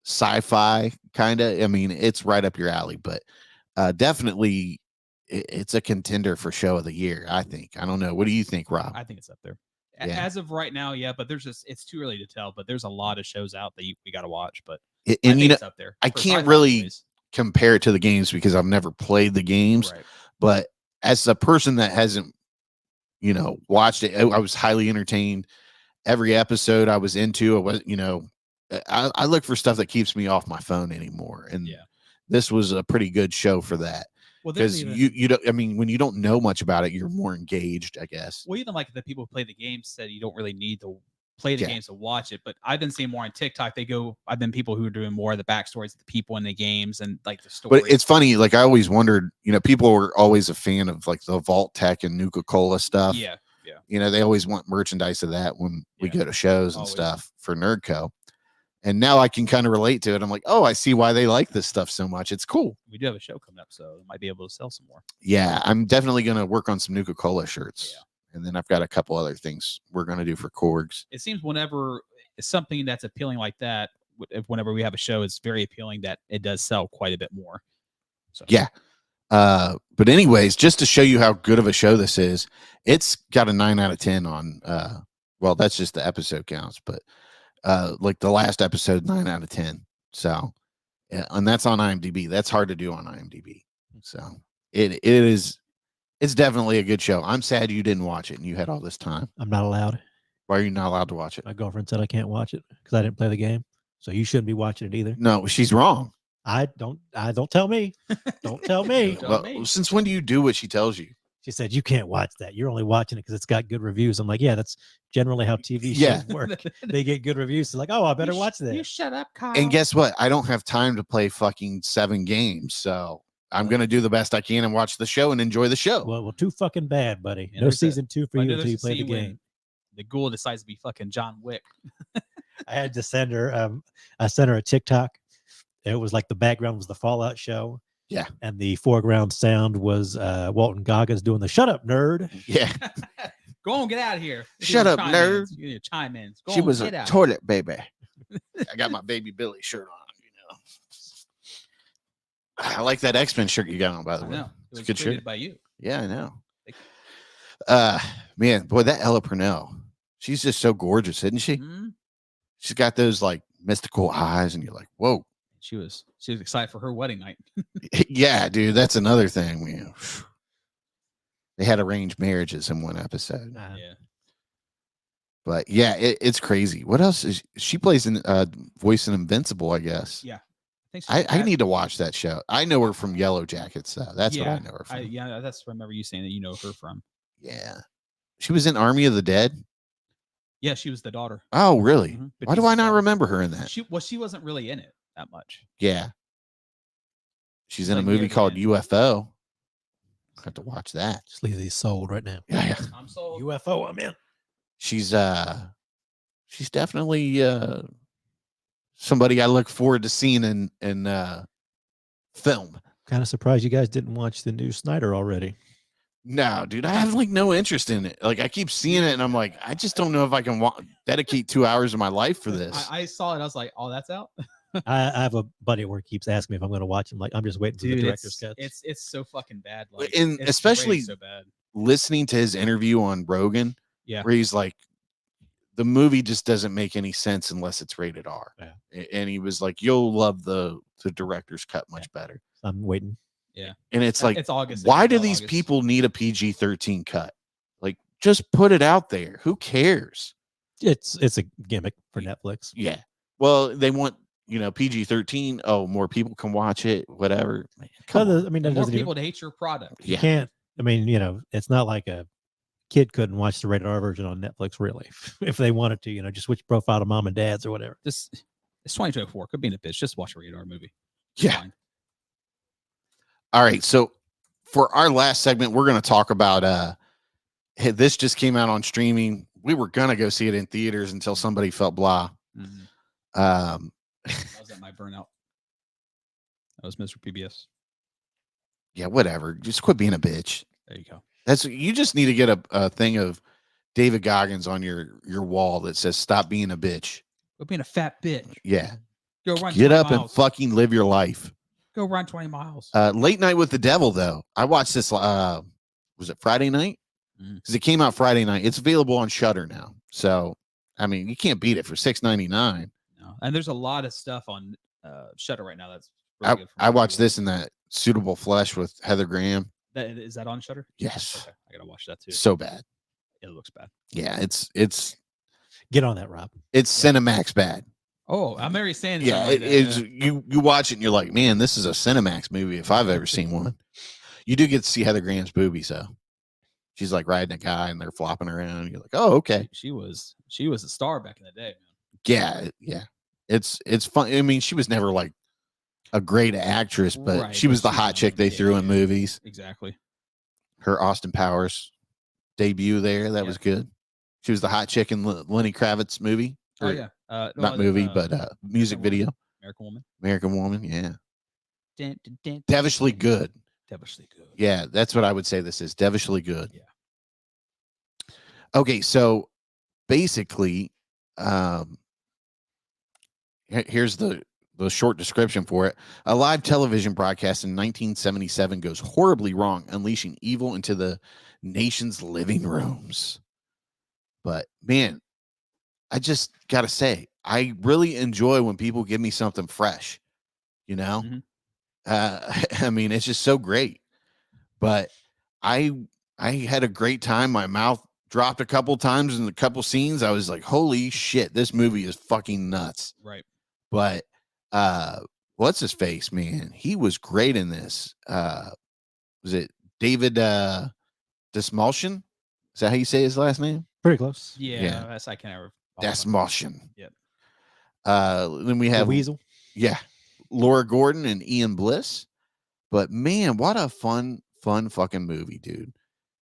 sci-fi kind of. I mean, it's right up your alley, but definitely it's a contender for show of the year, I think. I don't know. What do you think, Rob?
I think it's up there.
Yeah.
As of right now, yeah, but it's too early to tell. But there's a lot of shows out that we got to watch. But
And
I think it's up there.
I can't really compare it to the games because I've never played the games.
Right.
But as a person that hasn't, watched it, I was highly entertained. Every episode I was into, I look for stuff that keeps me off my phone anymore. And this was a pretty good show for that.
Well,
because you don't, I mean, when you don't know much about it, you're more engaged, I guess.
Well, even like the people who play the games said you don't really need to play the games to watch it. But I've been seeing more on TikTok. I've been people who are doing more of the backstories of the people in the games and like the stories.
But it's funny, like I always wondered, people were always a fan of like the Vault Tech and Nuka-Cola stuff.
Yeah.
They always want merchandise of that when we go to shows and stuff for Nerdco. And now I can kind of relate to it. I'm like, oh, I see why they like this stuff so much. It's cool.
We do have a show coming up, so we might be able to sell some more.
Yeah, I'm definitely going to work on some Nuka-Cola shirts. Yeah. And then I've got a couple other things we're going to do for Korgs.
It seems whenever it's something that's appealing like that, whenever we have a show, it's very appealing that it does sell quite a bit more. So.
Yeah. But anyways, just to show you how good of a show this is, it's got a 9 out of 10 on, well, that's just the episode counts, but like the last episode, 9 out of 10. So, yeah, and that's on IMDb. That's hard to do on IMDb. So it's definitely a good show. I'm sad you didn't watch it and you had all this time.
I'm not allowed.
Why are you not allowed to watch it?
My girlfriend said I can't watch it because I didn't play the game. So you shouldn't be watching it either.
No, she's wrong.
I don't tell me. Don't tell me.
Well, since when do you do what she tells you?
She said, "You can't watch that. You're only watching it because it's got good reviews." I'm like, "Yeah, that's generally how TV shows work. They get good reviews. So like, oh, I better watch that."
You shut up, Kyle.
And guess what? I don't have time to play fucking 7 games, so I'm gonna do the best I can and watch the show and enjoy the show.
Well, too fucking bad, buddy.
Yeah,
No season 2 for you until you play the game.
The ghoul decides to be fucking John Wick.
I had to send her. I sent her a TikTok. It was like the background was the Fallout show.
Yeah.
And the foreground sound was Walton Goggins doing the "Shut up, nerd."
Yeah.
Go on, get out of here.
Shut up, nerd.
You need to chime in. Go
She
on,
was
get
a
out.
toilet baby. I got my baby Billy shirt on, I like that X-Men shirt you got on, by the
I
way.
know. It
It's a
was
good
created
shirt.
by you.
Yeah, I know.
Thank
Man, boy, that Ella Purnell, she's just so gorgeous, isn't she?
Mhm.
She's got those like mystical eyes, and you're like, whoa.
She was excited for her wedding night.
Yeah, dude, that's another thing. They had arranged marriages in one episode.
Yeah.
But yeah, it's crazy. What else is she plays in voice in Invincible, I guess.
Yeah.
I need to watch that show. I know her from Yellow Jackets, though. That's what I know her from.
Yeah, that's what I remember you saying that you know her from.
Yeah. She was in Army of the Dead.
Yeah, she was the daughter.
Oh, really?
Mhm.
Why do I not remember her in that?
She wasn't really in it that much.
Yeah. She's in
Like
a movie
near the
called
end.
UFO. I have to watch that.
Sleazy's sold right now.
Yeah.
I'm sold.
UFO, I'm in.
She's definitely somebody I look forward to seeing in film.
Kind of surprised you guys didn't watch the new Snyder already.
No, dude, I have like no interest in it. Like I keep seeing it and I'm like, I just don't know if I can dedicate 2 hours of my life for this.
I saw it. I was like, oh, that's out.
I have a buddy at work keeps asking me if I'm going to watch him. Like, I'm just waiting for the director's cut.
It's so fucking bad. Like,
And
it's
especially
so bad.
Listening to his interview on Rogan,
Yeah.
where he's like, the movie just doesn't make any sense unless it's rated R.
Yeah.
And he was like, you'll love the director's cut much better.
I'm waiting.
Yeah.
And it's like,
It's August.
why
It's
do
all
these
August.
people need a PG-13 cut? Like, just put it out there. Who cares?
It's a gimmick for Netflix.
Yeah. Well, they want, PG-13. Oh, more people can watch it. Whatever. Man, come on.
I mean, that
More
doesn't
people
even,
to hate your product.
you
Yeah.
can't. I mean, it's not like a kid couldn't watch the rated R version on Netflix, really, if they wanted to. Just switch profile to mom and dad's or whatever.
It's 2024. Could be in a bitch. Just watch a radar movie. It's
Yeah.
fine.
All right. So for our last segment, we're going to talk about hey, this just came out on streaming. We were going to go see it in theaters until somebody felt blah.
Mhm.
Um,
That was at my burnout. That was Mr. PBS.
yeah, whatever. Just quit being a bitch.
There you go.
You just need to get a thing of David Goggins on your wall that says "Stop being a bitch."
Quit being a fat bitch.
Yeah,
Go run.
get
20
up and
miles.
fucking live your life.
Go run 20 miles.
Late Night with the Devil, though. I watched this. Was it Friday night?
Mhm.
Because it came out Friday night. It's available on Shudder now. So, I mean, you can't beat it for $6.99.
No. And there's a lot of stuff on Shudder right now. That's really good for
I watched
people.
this in that Suitable Flesh with Heather Graham.
Is that on Shudder?
Yes.
Okay. I gotta watch that too.
So bad.
It looks bad.
Yeah, it's
Get on that, Rob.
Cinemax bad.
Oh, I'm already saying.
Yeah,
something like that,
it's
yeah.
you watch it and you're like, man, this is a Cinemax movie if I've ever seen one. You do get to see Heather Graham's boobies though. She's like riding a guy and they're flopping around. You're like, oh, okay.
She was a star back in the day, man.
Yeah, yeah. It's fun. I mean, she was never like a great actress, but
Right,
she was
but
the
she
hot
was
chick they
on-
threw in
yeah.
movies.
Exactly.
Her Austin Powers debut there, that
Yeah.
was good. She was the hot chick in Lenny Kravitz movie.
Oh
Or
yeah.
Not movie, but music video.
American Woman.
American Woman, yeah.
Dun, dun, dun,
Devilishly
dun,
good.
Devilishly good.
Yeah, that's what I would say this is. Devilishly good.
Yeah.
Okay, so basically, here's the short description for it. A live television broadcast in 1977 goes horribly wrong, unleashing evil into the nation's living rooms. But man, I just gotta say, I really enjoy when people give me something fresh,
Mhm.
I mean, it's just so great. But I had a great time. My mouth dropped a couple times in a couple scenes. I was like, holy shit, this movie is fucking nuts.
Right.
But what's his face, man? He was great in this. Was it David Dismulsion. Is that how you say his last name?
Pretty close.
Yeah, that's I can never.
Dismulsion.
Yep.
Then we
The
have
Weasel.
Yeah, Laura Gordon and Ian Bliss. But man, what a fun fucking movie, dude.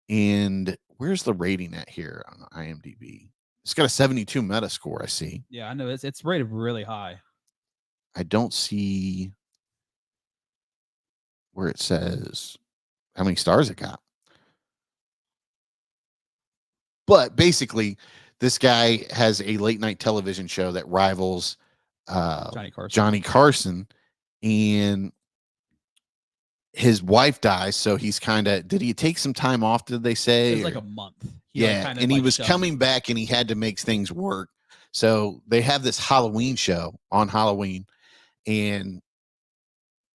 And where's the rating at here on IMDb? It's got a 72 Metascore, I see.
Yeah, I know it's rated really high.
I don't see where it says how many stars it got. But basically, this guy has a late night television show that rivals Johnny Carson, and his wife dies, so he's kind of. Did he take some time off? Did they say?
It was like a month.
And he was coming back, and he had to make things work. So they have this Halloween show on Halloween, and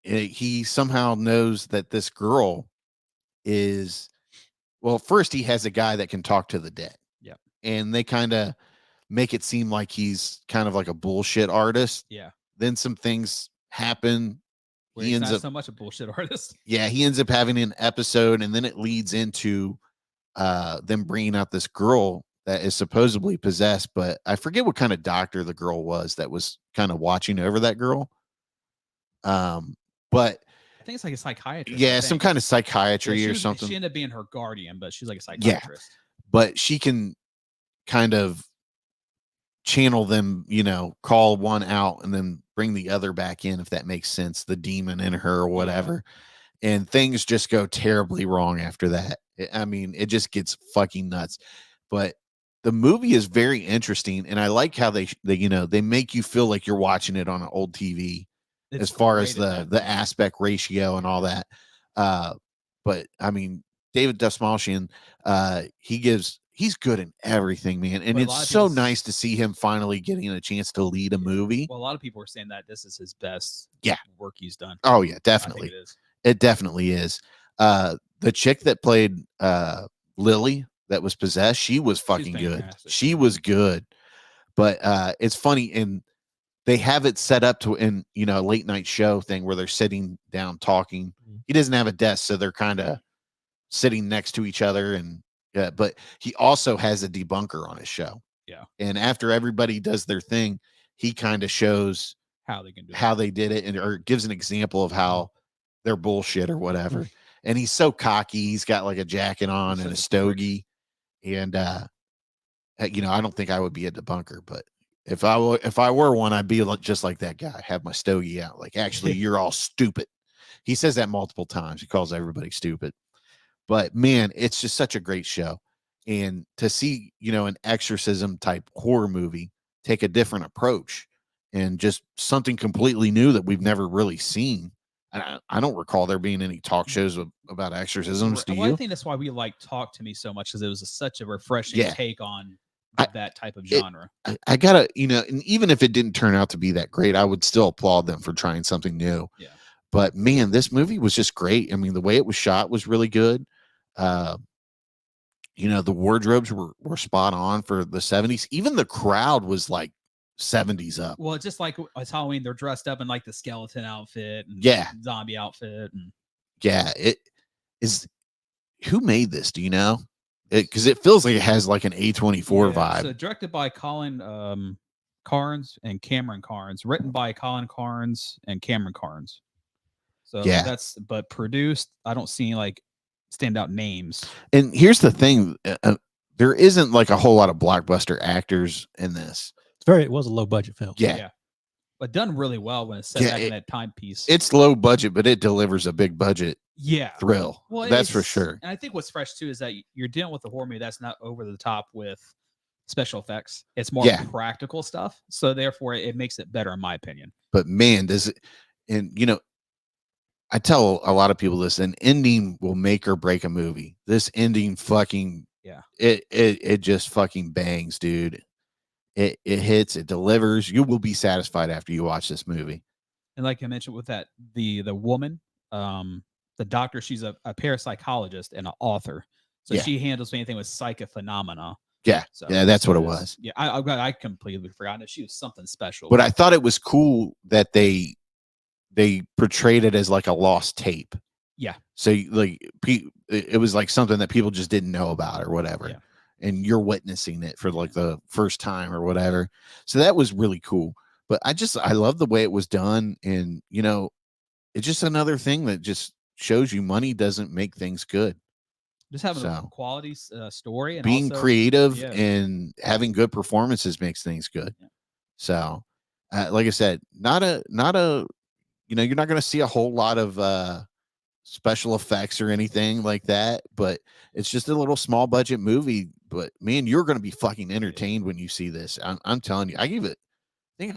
he somehow knows that this girl is. Well, first he has a guy that can talk to the dead.
Yeah,
and they kind of make it seem like he's kind of like a bullshit artist.
Yeah.
Then some things happen.
Where he's not so much a bullshit artist.
Yeah, he ends up having an episode, and then it leads into them bringing out this girl that is supposedly possessed, but I forget what kind of doctor the girl was that was kind of watching over that girl. But
I think it's like a psychiatrist.
Yeah, some kind of psychiatry or something.
She ended up being her guardian, but she's like a psychiatrist.
Yeah, but she can kind of channel them, call one out and then bring the other back in, if that makes sense, the demon in her or whatever. Yeah. And things just go terribly wrong after that. I mean, it just gets fucking nuts. But the movie is very interesting, and I like how they make you feel like you're watching it on an old TV. It's as far as the aspect ratio and all that. But I mean, David Dastmalchian, he's good in everything, man. And it's so nice to see him finally getting a chance to lead a movie.
Well, a lot of people are saying that this is his best work he's done.
Oh yeah, definitely. It definitely is. The chick that played Lily that was possessed, she was fucking good. She was good. But it's funny, and they have it set up to in a late night show thing where they're sitting down talking. He doesn't have a desk, so they're kind of sitting next to each other, and but he also has a debunker on his show.
Yeah.
And after everybody does their thing, he kind of shows
how they can do
how they did it, and or gives an example of how they're bullshit or whatever. And he's so cocky. He's got like a jacket on and a stogie. And I don't think I would be a debunker, but if I were one, I'd be just like that guy. Have my stogie out. Like, actually, you're all stupid. He says that multiple times. He calls everybody stupid. But man, it's just such a great show. And to see, an exorcism type horror movie take a different approach and just something completely new that we've never really seen. And I don't recall there being any talk shows about exorcisms. Do you?
I think that's why we like Talk to Me so much, because it was such a refreshing take on that type of genre.
I gotta, and even if it didn't turn out to be that great, I would still applaud them for trying something new.
Yeah.
But man, this movie was just great. I mean, the way it was shot was really good. The wardrobes were spot on for the 70s. Even the crowd was like 70s up.
Well, it's just like it's Halloween. They're dressed up in like the skeleton outfit and zombie outfit. And
it is. Who made this? Do you know? Because it feels like it has like an A24 vibe.
So directed by Colin Carnes and Cameron Carnes, written by Colin Carnes and Cameron Carnes. So but produced. I don't see like standout names.
And here's the thing: there isn't like a whole lot of blockbuster actors in this.
It was a low budget film.
Yeah. But done really well when it's set back in that timepiece.
It's low budget, but it delivers a big budget thrill.
Well,
that's for sure.
And I think what's fresh too is that you're dealing with a horror movie that's not over the top with special effects. It's more practical stuff. So therefore it makes it better in my opinion.
But man, does it, and I tell a lot of people this, an ending will make or break a movie. This ending fucking it just fucking bangs, dude. It hits, it delivers. You will be satisfied after you watch this movie.
And like I mentioned with that, the woman, the doctor, she's a parapsychologist and an author. So she handles anything with psychic phenomena.
Yeah. So, that's what it was.
Yeah. I completely forgot that she was something special.
But I thought it was cool that they portrayed it as like a lost tape.
Yeah.
So it was like something that people just didn't know about or whatever.
Yeah.
And you're witnessing it for like the first time or whatever. So that was really cool. But I love the way it was done. And, you know, it's just another thing that just shows you money doesn't make things good.
Just having a
So,
quality story and
being
also,
creative
yeah.
and having good performances makes things good.
Yeah.
So, like I said, not a, you know, you're not going to see a whole lot of special effects or anything like that, but it's just a little small budget movie. But man, you're going to be fucking entertained when you see this. I'm telling you, I gave it,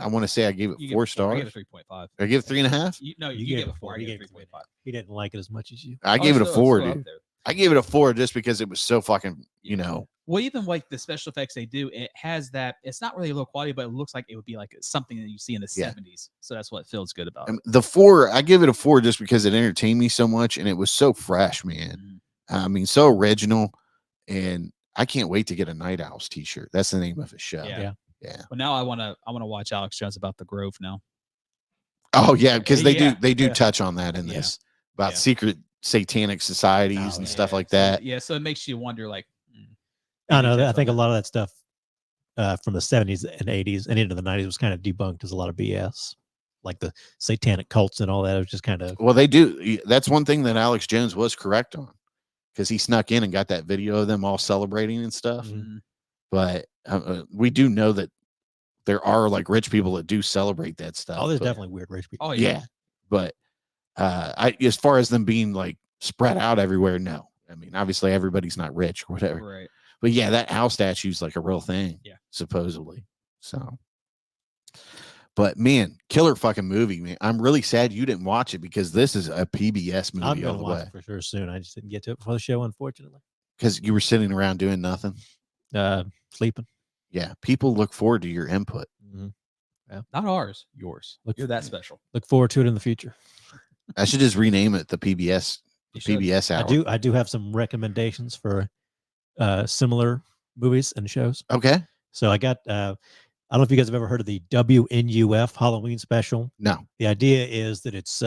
I want to say I gave it
You
4
give it 4. I
stars.
gave it 3.5.
I give it 3.5.
You gave it 4. I
You
gave
gave
it 3.5.
He didn't like it as much as you.
I gave it a 4,
Still
dude.
up there.
I gave it a 4 just because it was so fucking, you know.
Well, even like the special effects they do, it has that. It's not really low quality, but it looks like it would be like something that you see in the
Yeah.
70s. So that's what feels good about it.
The 4, I give it a 4 just because it entertained me so much and it was so fresh, man. I mean, so original, and I can't wait to get a Night Owls t-shirt. That's the name of his show.
Yeah.
Yeah.
But now I want to watch Alex Jones about the Grove now.
Oh yeah, because they
Yeah.
do
Yeah.
touch on that in
Yeah.
this about
Yeah.
secret satanic societies and stuff like
So,
that.
yeah, so it makes you wonder, like,
I know.
touch
I think a
on
lot of that stuff from the 70s and 80s and into the 90s was kind of debunked as a lot of BS, like the satanic cults and all that. It was just kind of
Well, they do. That's one thing that Alex Jones was correct on, because he snuck in and got that video of them all celebrating and stuff.
Mhm.
But we do know that there are like rich people that do celebrate that stuff.
there's
but-
definitely weird rich people.
Oh
yeah. But as far as them being like spread out everywhere, no. I mean, obviously everybody's not rich or whatever.
Right.
But yeah, that owl statue's like a real thing.
Yeah.
Supposedly. So, but man, killer fucking movie, man. I'm really sad you didn't watch it, because this is a PBS
I'm
movie all
gonna
the
watch
way.
it for sure soon. I just didn't get to it before the show, unfortunately.
Because you were sitting around doing nothing.
Sleeping.
Yeah. People look forward to your input.
Mm-hmm.
Not ours, yours.
Look-
You're that special.
Look forward to it in the future.
I should just rename it the PBS.
You should.
PBS hour.
I do have some recommendations for similar movies and shows.
Okay.
So I got I don't know if you guys have ever heard of the WNUF Halloween special.
No.
The idea is that it's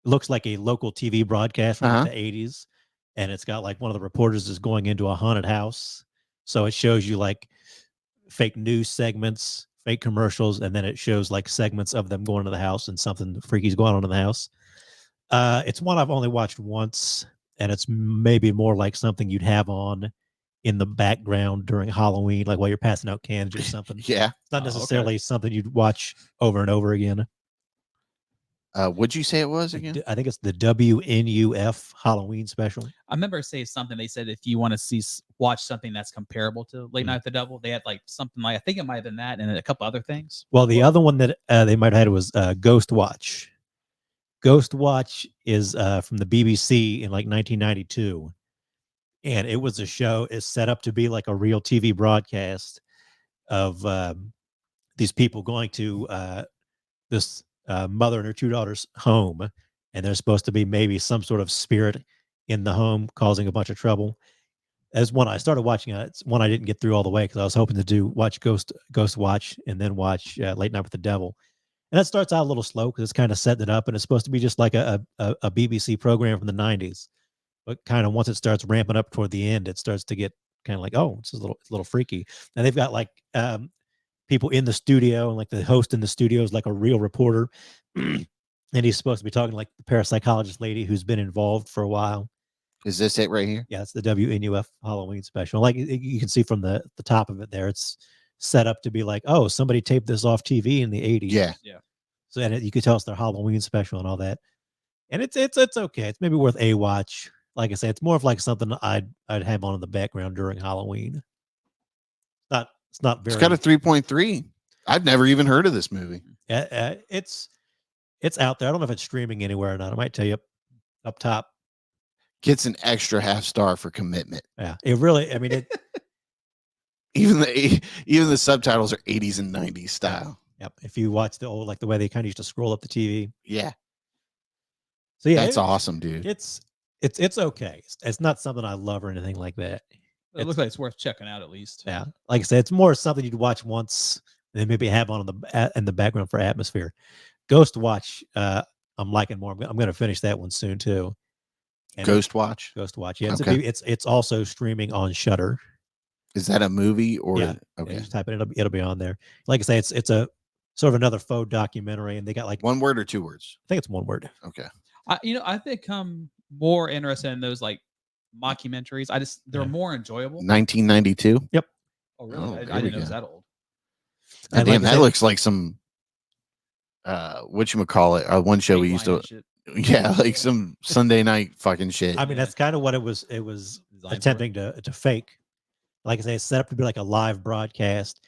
looks like a local TV broadcast from the 80s, and it's got like one of the reporters is going into a haunted house. So it shows you like fake news segments, fake commercials, and then it shows like segments of them going to the house and something freaky's going on in the house. It's one I've only watched once, and it's maybe more like something you'd have on in the background during Halloween, like while you're passing out candy or something.
Yeah.
It's not necessarily something you'd watch over and over again.
What'd you say it was again?
I think it's the WNUF Halloween special.
I remember saying something. They said if you want to watch something that's comparable to Late Night with the Devil, they had like something like, I think it might have been that and a couple other things.
Well, the other one that they might have had was Ghost Watch. Ghost Watch is from the BBC in like 1992. And it was a show. It's set up to be like a real TV broadcast of these people going to this mother and her 2 daughters' home, and there's supposed to be maybe some sort of spirit in the home causing a bunch of trouble. As one I started watching, it's one I didn't get through all the way because I was hoping to watch Ghost Watch and then watch Late Night with the Devil. And that starts out a little slow because it's kind of setting it up, and it's supposed to be just like a BBC program from the 90s. But kind of once it starts ramping up toward the end, it starts to get kind of like, oh, it's a little freaky. And they've got like people in the studio, and like the host in the studio is like a real reporter. And he's supposed to be talking like the parapsychologist lady who's been involved for a while.
Is this it right here?
Yeah, it's the WNUF Halloween special. Like you can see from the top of it there, it's set up to be like, oh, somebody taped this off TV in the 80s.
Yeah.
Yeah.
So and you could tell it's their Halloween special and all that. And it's okay. It's maybe worth a watch. Like I say, it's more of like something I'd have on in the background during Halloween. It's not very.
It's got a 3.3. I've never even heard of this movie.
It's out there. I don't know if it's streaming anywhere or not. I might tell you up top.
Gets an extra half star for commitment.
Yeah, it really. I mean, it.
Even the subtitles are 80s and 90s style.
Yep. If you watch the old, like the way they kind of used to scroll up the TV.
Yeah.
So yeah,
That's awesome, dude.
It's okay. It's not something I love or anything like that.
It looks like it's worth checking out at least.
Yeah, like I said, it's more something you'd watch once and then maybe have on in the background for atmosphere. Ghost Watch, I'm liking more. I'm going to finish that one soon too. And
Ghost Watch.
Ghost Watch. Yeah,
Okay.
it's also streaming on Shudder.
Is that a movie or
Yeah.
okay?
Just type it. It'll be on there. Like I say, it's a sort of another faux documentary, and they got like
One word or two words?
I think it's one word.
Okay.
I think I'm more interested in those like mockumentaries. They're more enjoyable.
1992.
Yep.
Oh really?
Oh,
I
here
didn't
we
know it was
go.
that old.
And damn,
like I
that
said-
looks like some whatchamacallit, one show we used to yeah, like some Sunday night fucking shit.
I mean, that's kind of what it was. It was
Designed for
attempting to fake. Like I say, it's set up to be like a live broadcast,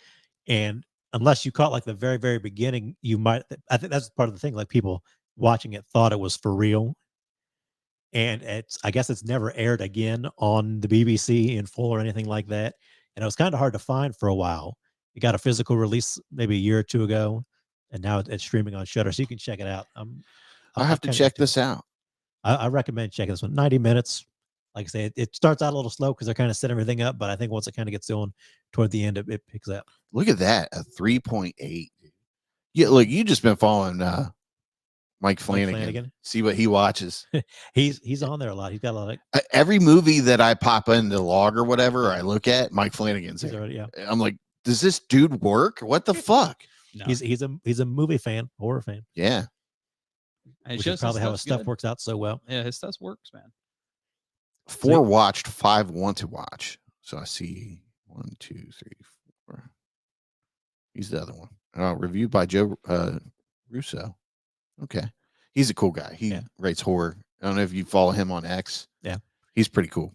and unless you caught like the very very beginning, you might. I think that's part of the thing. Like people watching it thought it was for real, and I guess it's never aired again on the BBC in full or anything like that. And it was kind of hard to find for a while. It got a physical release maybe a year or two ago, and now it's streaming on Shudder, so you can check it out.
I'll have to check this out.
I recommend checking this one. 90 minutes. Like I say, it starts out a little slow because they're kind of setting everything up, but I think once it kind of gets going toward the end, it picks up.
Look at that, a 3.8. Yeah, look, you just been following Mike Flanagan. See what he watches.
He's on there a lot. He's got a lot of
Every movie that I pop into log or whatever I look at, Mike Flanagan's
he's
there.
already, yeah.
I'm like, does this dude work? What the fuck?
No.
He's a movie fan, horror fan.
Yeah.
And
Which is probably how his stuff works out so well.
Yeah, his stuff works, man.
4 watched, 5 want to watch. So I see 1, 2, 3, 4. He's the other one. Reviewed by Joe Russo. Okay. He's a cool guy. He writes horror. I don't know if you follow him on X.
Yeah.
He's pretty cool.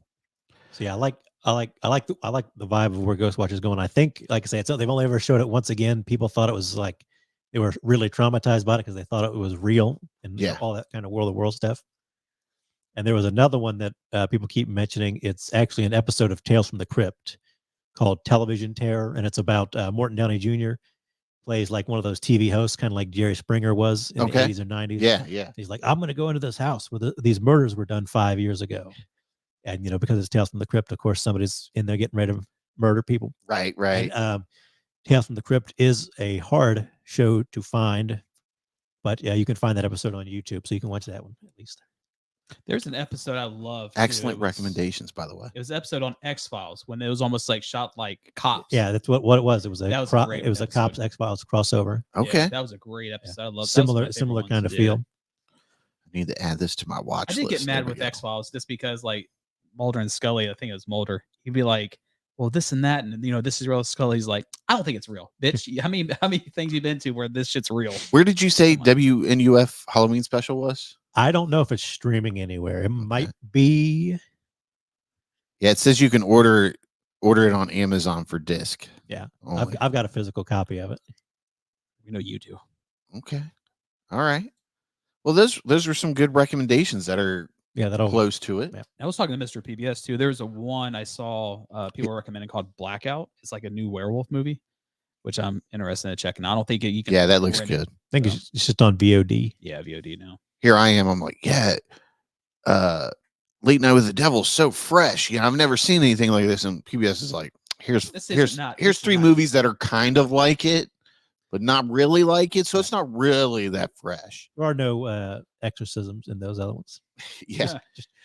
So yeah, I like the vibe of where Ghost Watch is going. I think, like I say, they've only ever showed it once again. People thought it was like they were really traumatized by it because they thought it was real and all that kind of World of World stuff. And there was another one that people keep mentioning. It's actually an episode of Tales from the Crypt called Television Terror, and it's about Morton Downey Jr. plays like one of those TV hosts, kind of like Jerry Springer was in the 80s or 90s.
Yeah.
He's like, I'm going to go into this house where these murders were done 5 years ago. And, because it's Tales from the Crypt, of course, somebody's in there getting ready to murder people.
Right.
And, Tales from the Crypt is a hard show to find, but yeah, you can find that episode on YouTube, so you can watch that one at least.
There's an episode I love.
Excellent recommendations, by the way.
It was an episode on X-Files when it was almost like shot like cops.
Yeah, that's what it was. It was a Cops X-Files crossover.
Okay.
Yeah, that was a great episode. I love
similar kind of feel.
I need to add this to my watch list.
I did get mad with X-Files just because like Mulder and Scully, I think it was Mulder, he'd be like, well, this and that, and this is real. Scully's like, I don't think it's real, bitch. How many things you've been to where this shit's real?
Where did you say WNUF Halloween special was?
I don't know if it's streaming anywhere. It might be.
Yeah, it says you can order it on Amazon for disc.
Yeah, I've got a physical copy of it.
We know you do.
Okay, all right. Well, those are some good recommendations that are close to it.
Yeah. I was talking to Mr. PBS too. There's a one I saw people were recommending called Blackout. It's like a new werewolf movie, which I'm interested in checking. I don't think you can.
Yeah, that looks good.
I think it's just on VOD.
Yeah, VOD now.
Here I am. I'm like, Late Night with the Devil is so fresh. I've never seen anything like this. And PBS is like, here's 3 movies that are kind of like it, but not really like it. So it's not really that fresh.
There are no exorcisms in those other ones.
Yeah.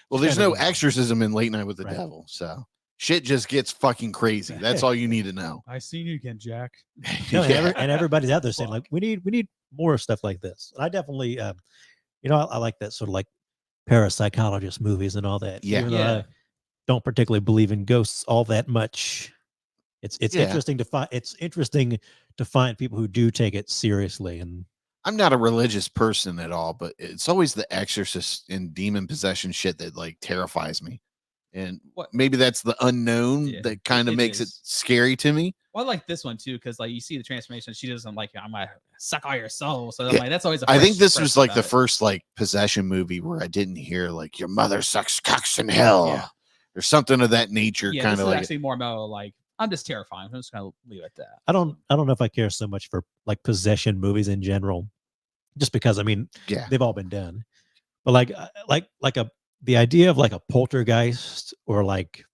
Well, there's no exorcism in Late Night with the Devil. So shit just gets fucking crazy. That's all you need to know.
I seen you again, Jack.
No, and everybody's out there saying like, we need more stuff like this. And I definitely, I like that sort of like parapsychologist movies and all that.
Yeah.
Even though I don't particularly believe in ghosts all that much. It's interesting to find. It's interesting to find people who do take it seriously. And
I'm not a religious person at all, but it's always the exorcist and demon possession shit that like terrifies me. And maybe that's the unknown that kind of makes it scary to me.
Well, I like this one too, because like you see the transformation. She doesn't like, I'm gonna suck all your soul. So I'm like, that's always.
I think this was like the first like possession movie where I didn't hear like your mother sucks cocks in hell or something of that nature.
Yeah,
kind of like
actually more about like I'm just terrifying. I'm just gonna leave it at that.
I don't know if I care so much for like possession movies in general, just because they've all been done. But the idea of like a poltergeist or like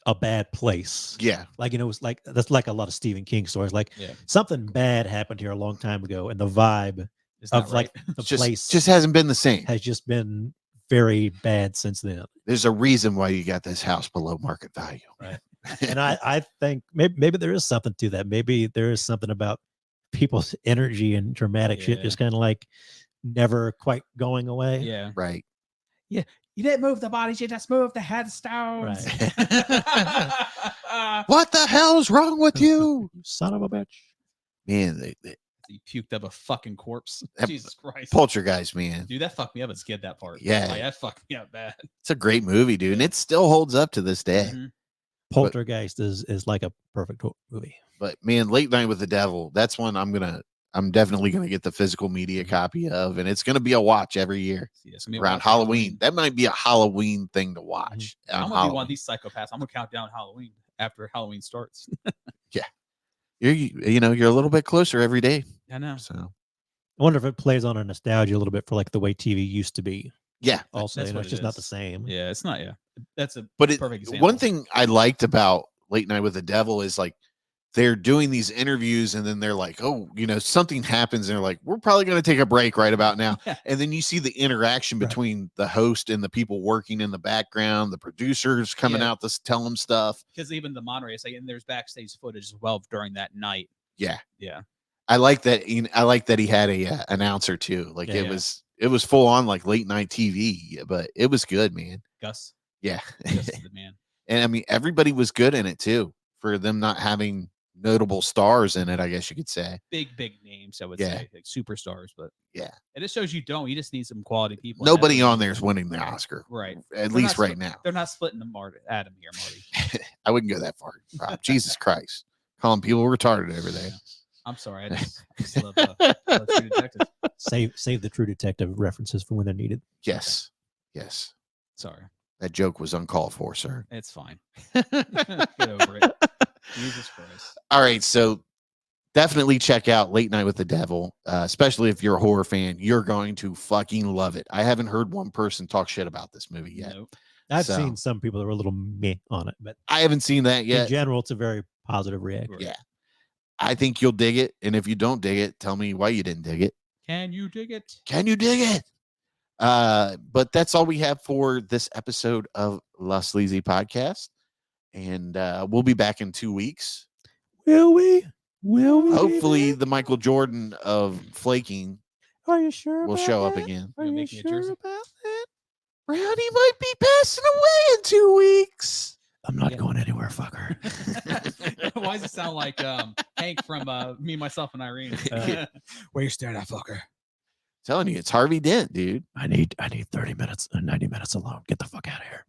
a bad place.
Yeah.
Like, it's like, that's like a lot of Stephen King stories. Like something bad happened here a long time ago and the vibe
Is that
of like
right?
the
just
place
just hasn't been the same.
has just been very bad since then.
There's a reason why you got this house below market value.
Right. And I think maybe there is something to that. Maybe there is something about people's energy and dramatic shit
Yeah.
just kind of like never quite going away.
Yeah.
Right.
You didn't move the bodies, you just moved the headstones.
What the hell's wrong with you?
You son of a bitch.
Man,
He puked up a fucking corpse.
That-
Jesus Christ.
Poltergeist, man.
Dude, that fucked me up. It scared that part.
Yeah.
Like, that fucked me up bad.
It's a great movie, dude. And it still holds up to this day.
Mhm.
Poltergeist is like a perfect movie.
But man, Late Night with the Devil, that's one I'm definitely gonna get the physical media
Mm-hmm.
copy of, and it's gonna be a watch every year
Yeah, it's gonna be a
around
watch
Halloween. That might be a Halloween thing to watch. on
I'm gonna be one
Halloween.
of these psychopaths. I'm gonna count down Halloween after Halloween starts.
You're a little bit closer every day.
I know.
So
I wonder if it plays on a nostalgia a little bit for like the way TV used to be.
yeah,
Also,
That's
you know,
what
it's
it
just not the
is.
same.
Yeah, it's not. Yeah, that's a
but
perfect example.
one thing I liked about Late Night with the Devil is like they're doing these interviews and then they're like, oh, something happens and they're like, we're probably going to take a break right about now.
Yeah.
And then you see the interaction
Right.
between the host and the people working in the background, the producers coming
Yeah.
out to tell them stuff.
Because even the Monterey, it's like, and there's backstage footage as well during that night.
Yeah.
Yeah.
I like that. I like that he had a announcer too. Like
Yeah,
it
yeah.
was full on like late night TV, but it was good, man.
Gus.
Yeah.
Gus is the man.
And I mean, everybody was good in it too for them not having notable stars in it, I guess you could say.
Big names, I would
Yeah.
say, like superstars, but
Yeah.
it just shows you don't. You just need some quality people.
Nobody
That's-
on there is winning the Oscar.
Right.
At
They're
least
not
right
split-
now.
They're not splitting the Adam here, Marty.
I wouldn't go that far, Rob. Jesus Christ. Calling people retarded over there.
I'm sorry. I just love True Detective.
Save the True Detective references for when they're needed.
Yes. Yes.
Sorry.
That joke was uncalled for, sir.
It's fine. Get over it. Jesus Christ.
All right. So definitely check out Late Night with the Devil, especially if you're a horror fan. You're going to fucking love it. I haven't heard one person talk shit about this movie yet.
Nope.
I've
So-
seen some people that were a little meh on it, but
I haven't seen that
in
yet.
general, it's a very positive reaction.
Right.
Yeah. I think you'll dig it. And if you don't dig it, tell me why you didn't dig it.
Can you dig it?
Can you dig it? But that's all we have for this episode of La Sleazy Podcast. And we'll be back in 2 weeks.
Will we? Will we?
Hopefully, the Michael Jordan of flaking
Are you sure?
will
about
show up
that?
again.
Are
You'll
you
make me a
sure
jersey?
about that?
Brownie might be passing away in 2 weeks.
I'm not
Yeah.
going anywhere, fucker.
Why does it sound like Hank from Me, Myself, and Irene? Where you staring at, fucker?
Telling you, it's Harvey Dent, dude.
I need 30 minutes and 90 minutes alone. Get the fuck out of here.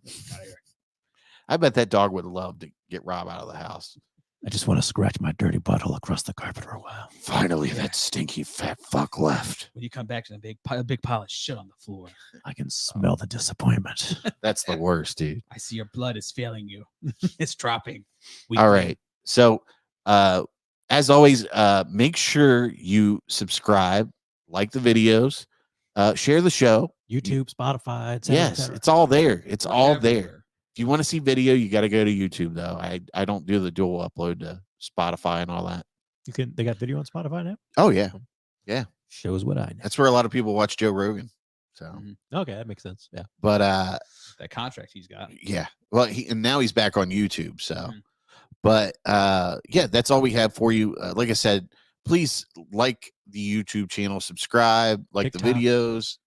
I bet that dog would love to get Rob out of the house.
I just want to scratch my dirty butthole across the carpet for a while.
Finally, that stinky fat fuck left.
When you come back to the big pile of shit on the floor,
I can smell the disappointment.
That's the worst, dude.
I see your blood is failing you. It's dropping.
All right. So, as always, make sure you subscribe, like the videos, share the show.
YouTube, Spotify, et cetera, et
Yes,
cetera.
it's all there. It's all there.
Everywhere.
If you want to see video, you got to go to YouTube, though. I don't do the dual upload to Spotify and all that.
They got video on Spotify now?
Oh, yeah.
Shows what I know.
That's where a lot of people watch Joe Rogan. So,
Mhm.
Okay, that makes sense. Yeah.
but
That contract he's got.
yeah. Well, and now he's back on YouTube. So,
Mhm.
but yeah, that's all we have for you. Like I said, please like the YouTube channel, subscribe, like
TikTok.
the videos,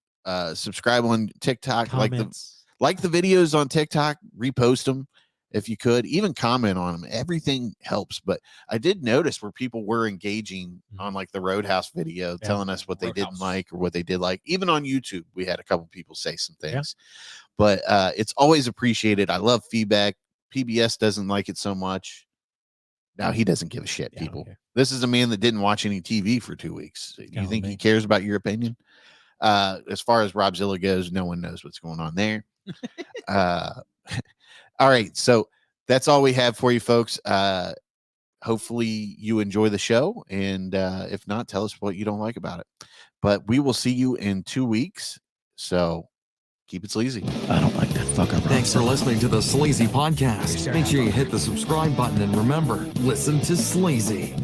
subscribe on TikTok,
Comments.
like the videos on TikTok, repost them if you could, even comment on them. Everything helps. But I did notice where people were engaging on like the Roadhouse video, telling us what they didn't
Roadhouse.
like or what they did like. Even on YouTube, we had a couple people say some
Yeah.
things. But it's always appreciated. I love feedback. PBS doesn't like it so much. Now he doesn't give a shit,
Yeah, I don't
people.
care.
This is a man that didn't watch any TV for 2 weeks. You
Telling
think he
me.
cares about your opinion? As far as Robzilla goes, no one knows what's going on there. All right, so that's all we have for you, folks. Hopefully you enjoy the show, and if not, tell us what you don't like about it. But we will see you in 2 weeks. So keep it sleazy.
I don't like that fucker.
Thanks for listening to the Sleazy Podcast. Make sure you hit the subscribe button and remember, listen to Sleazy.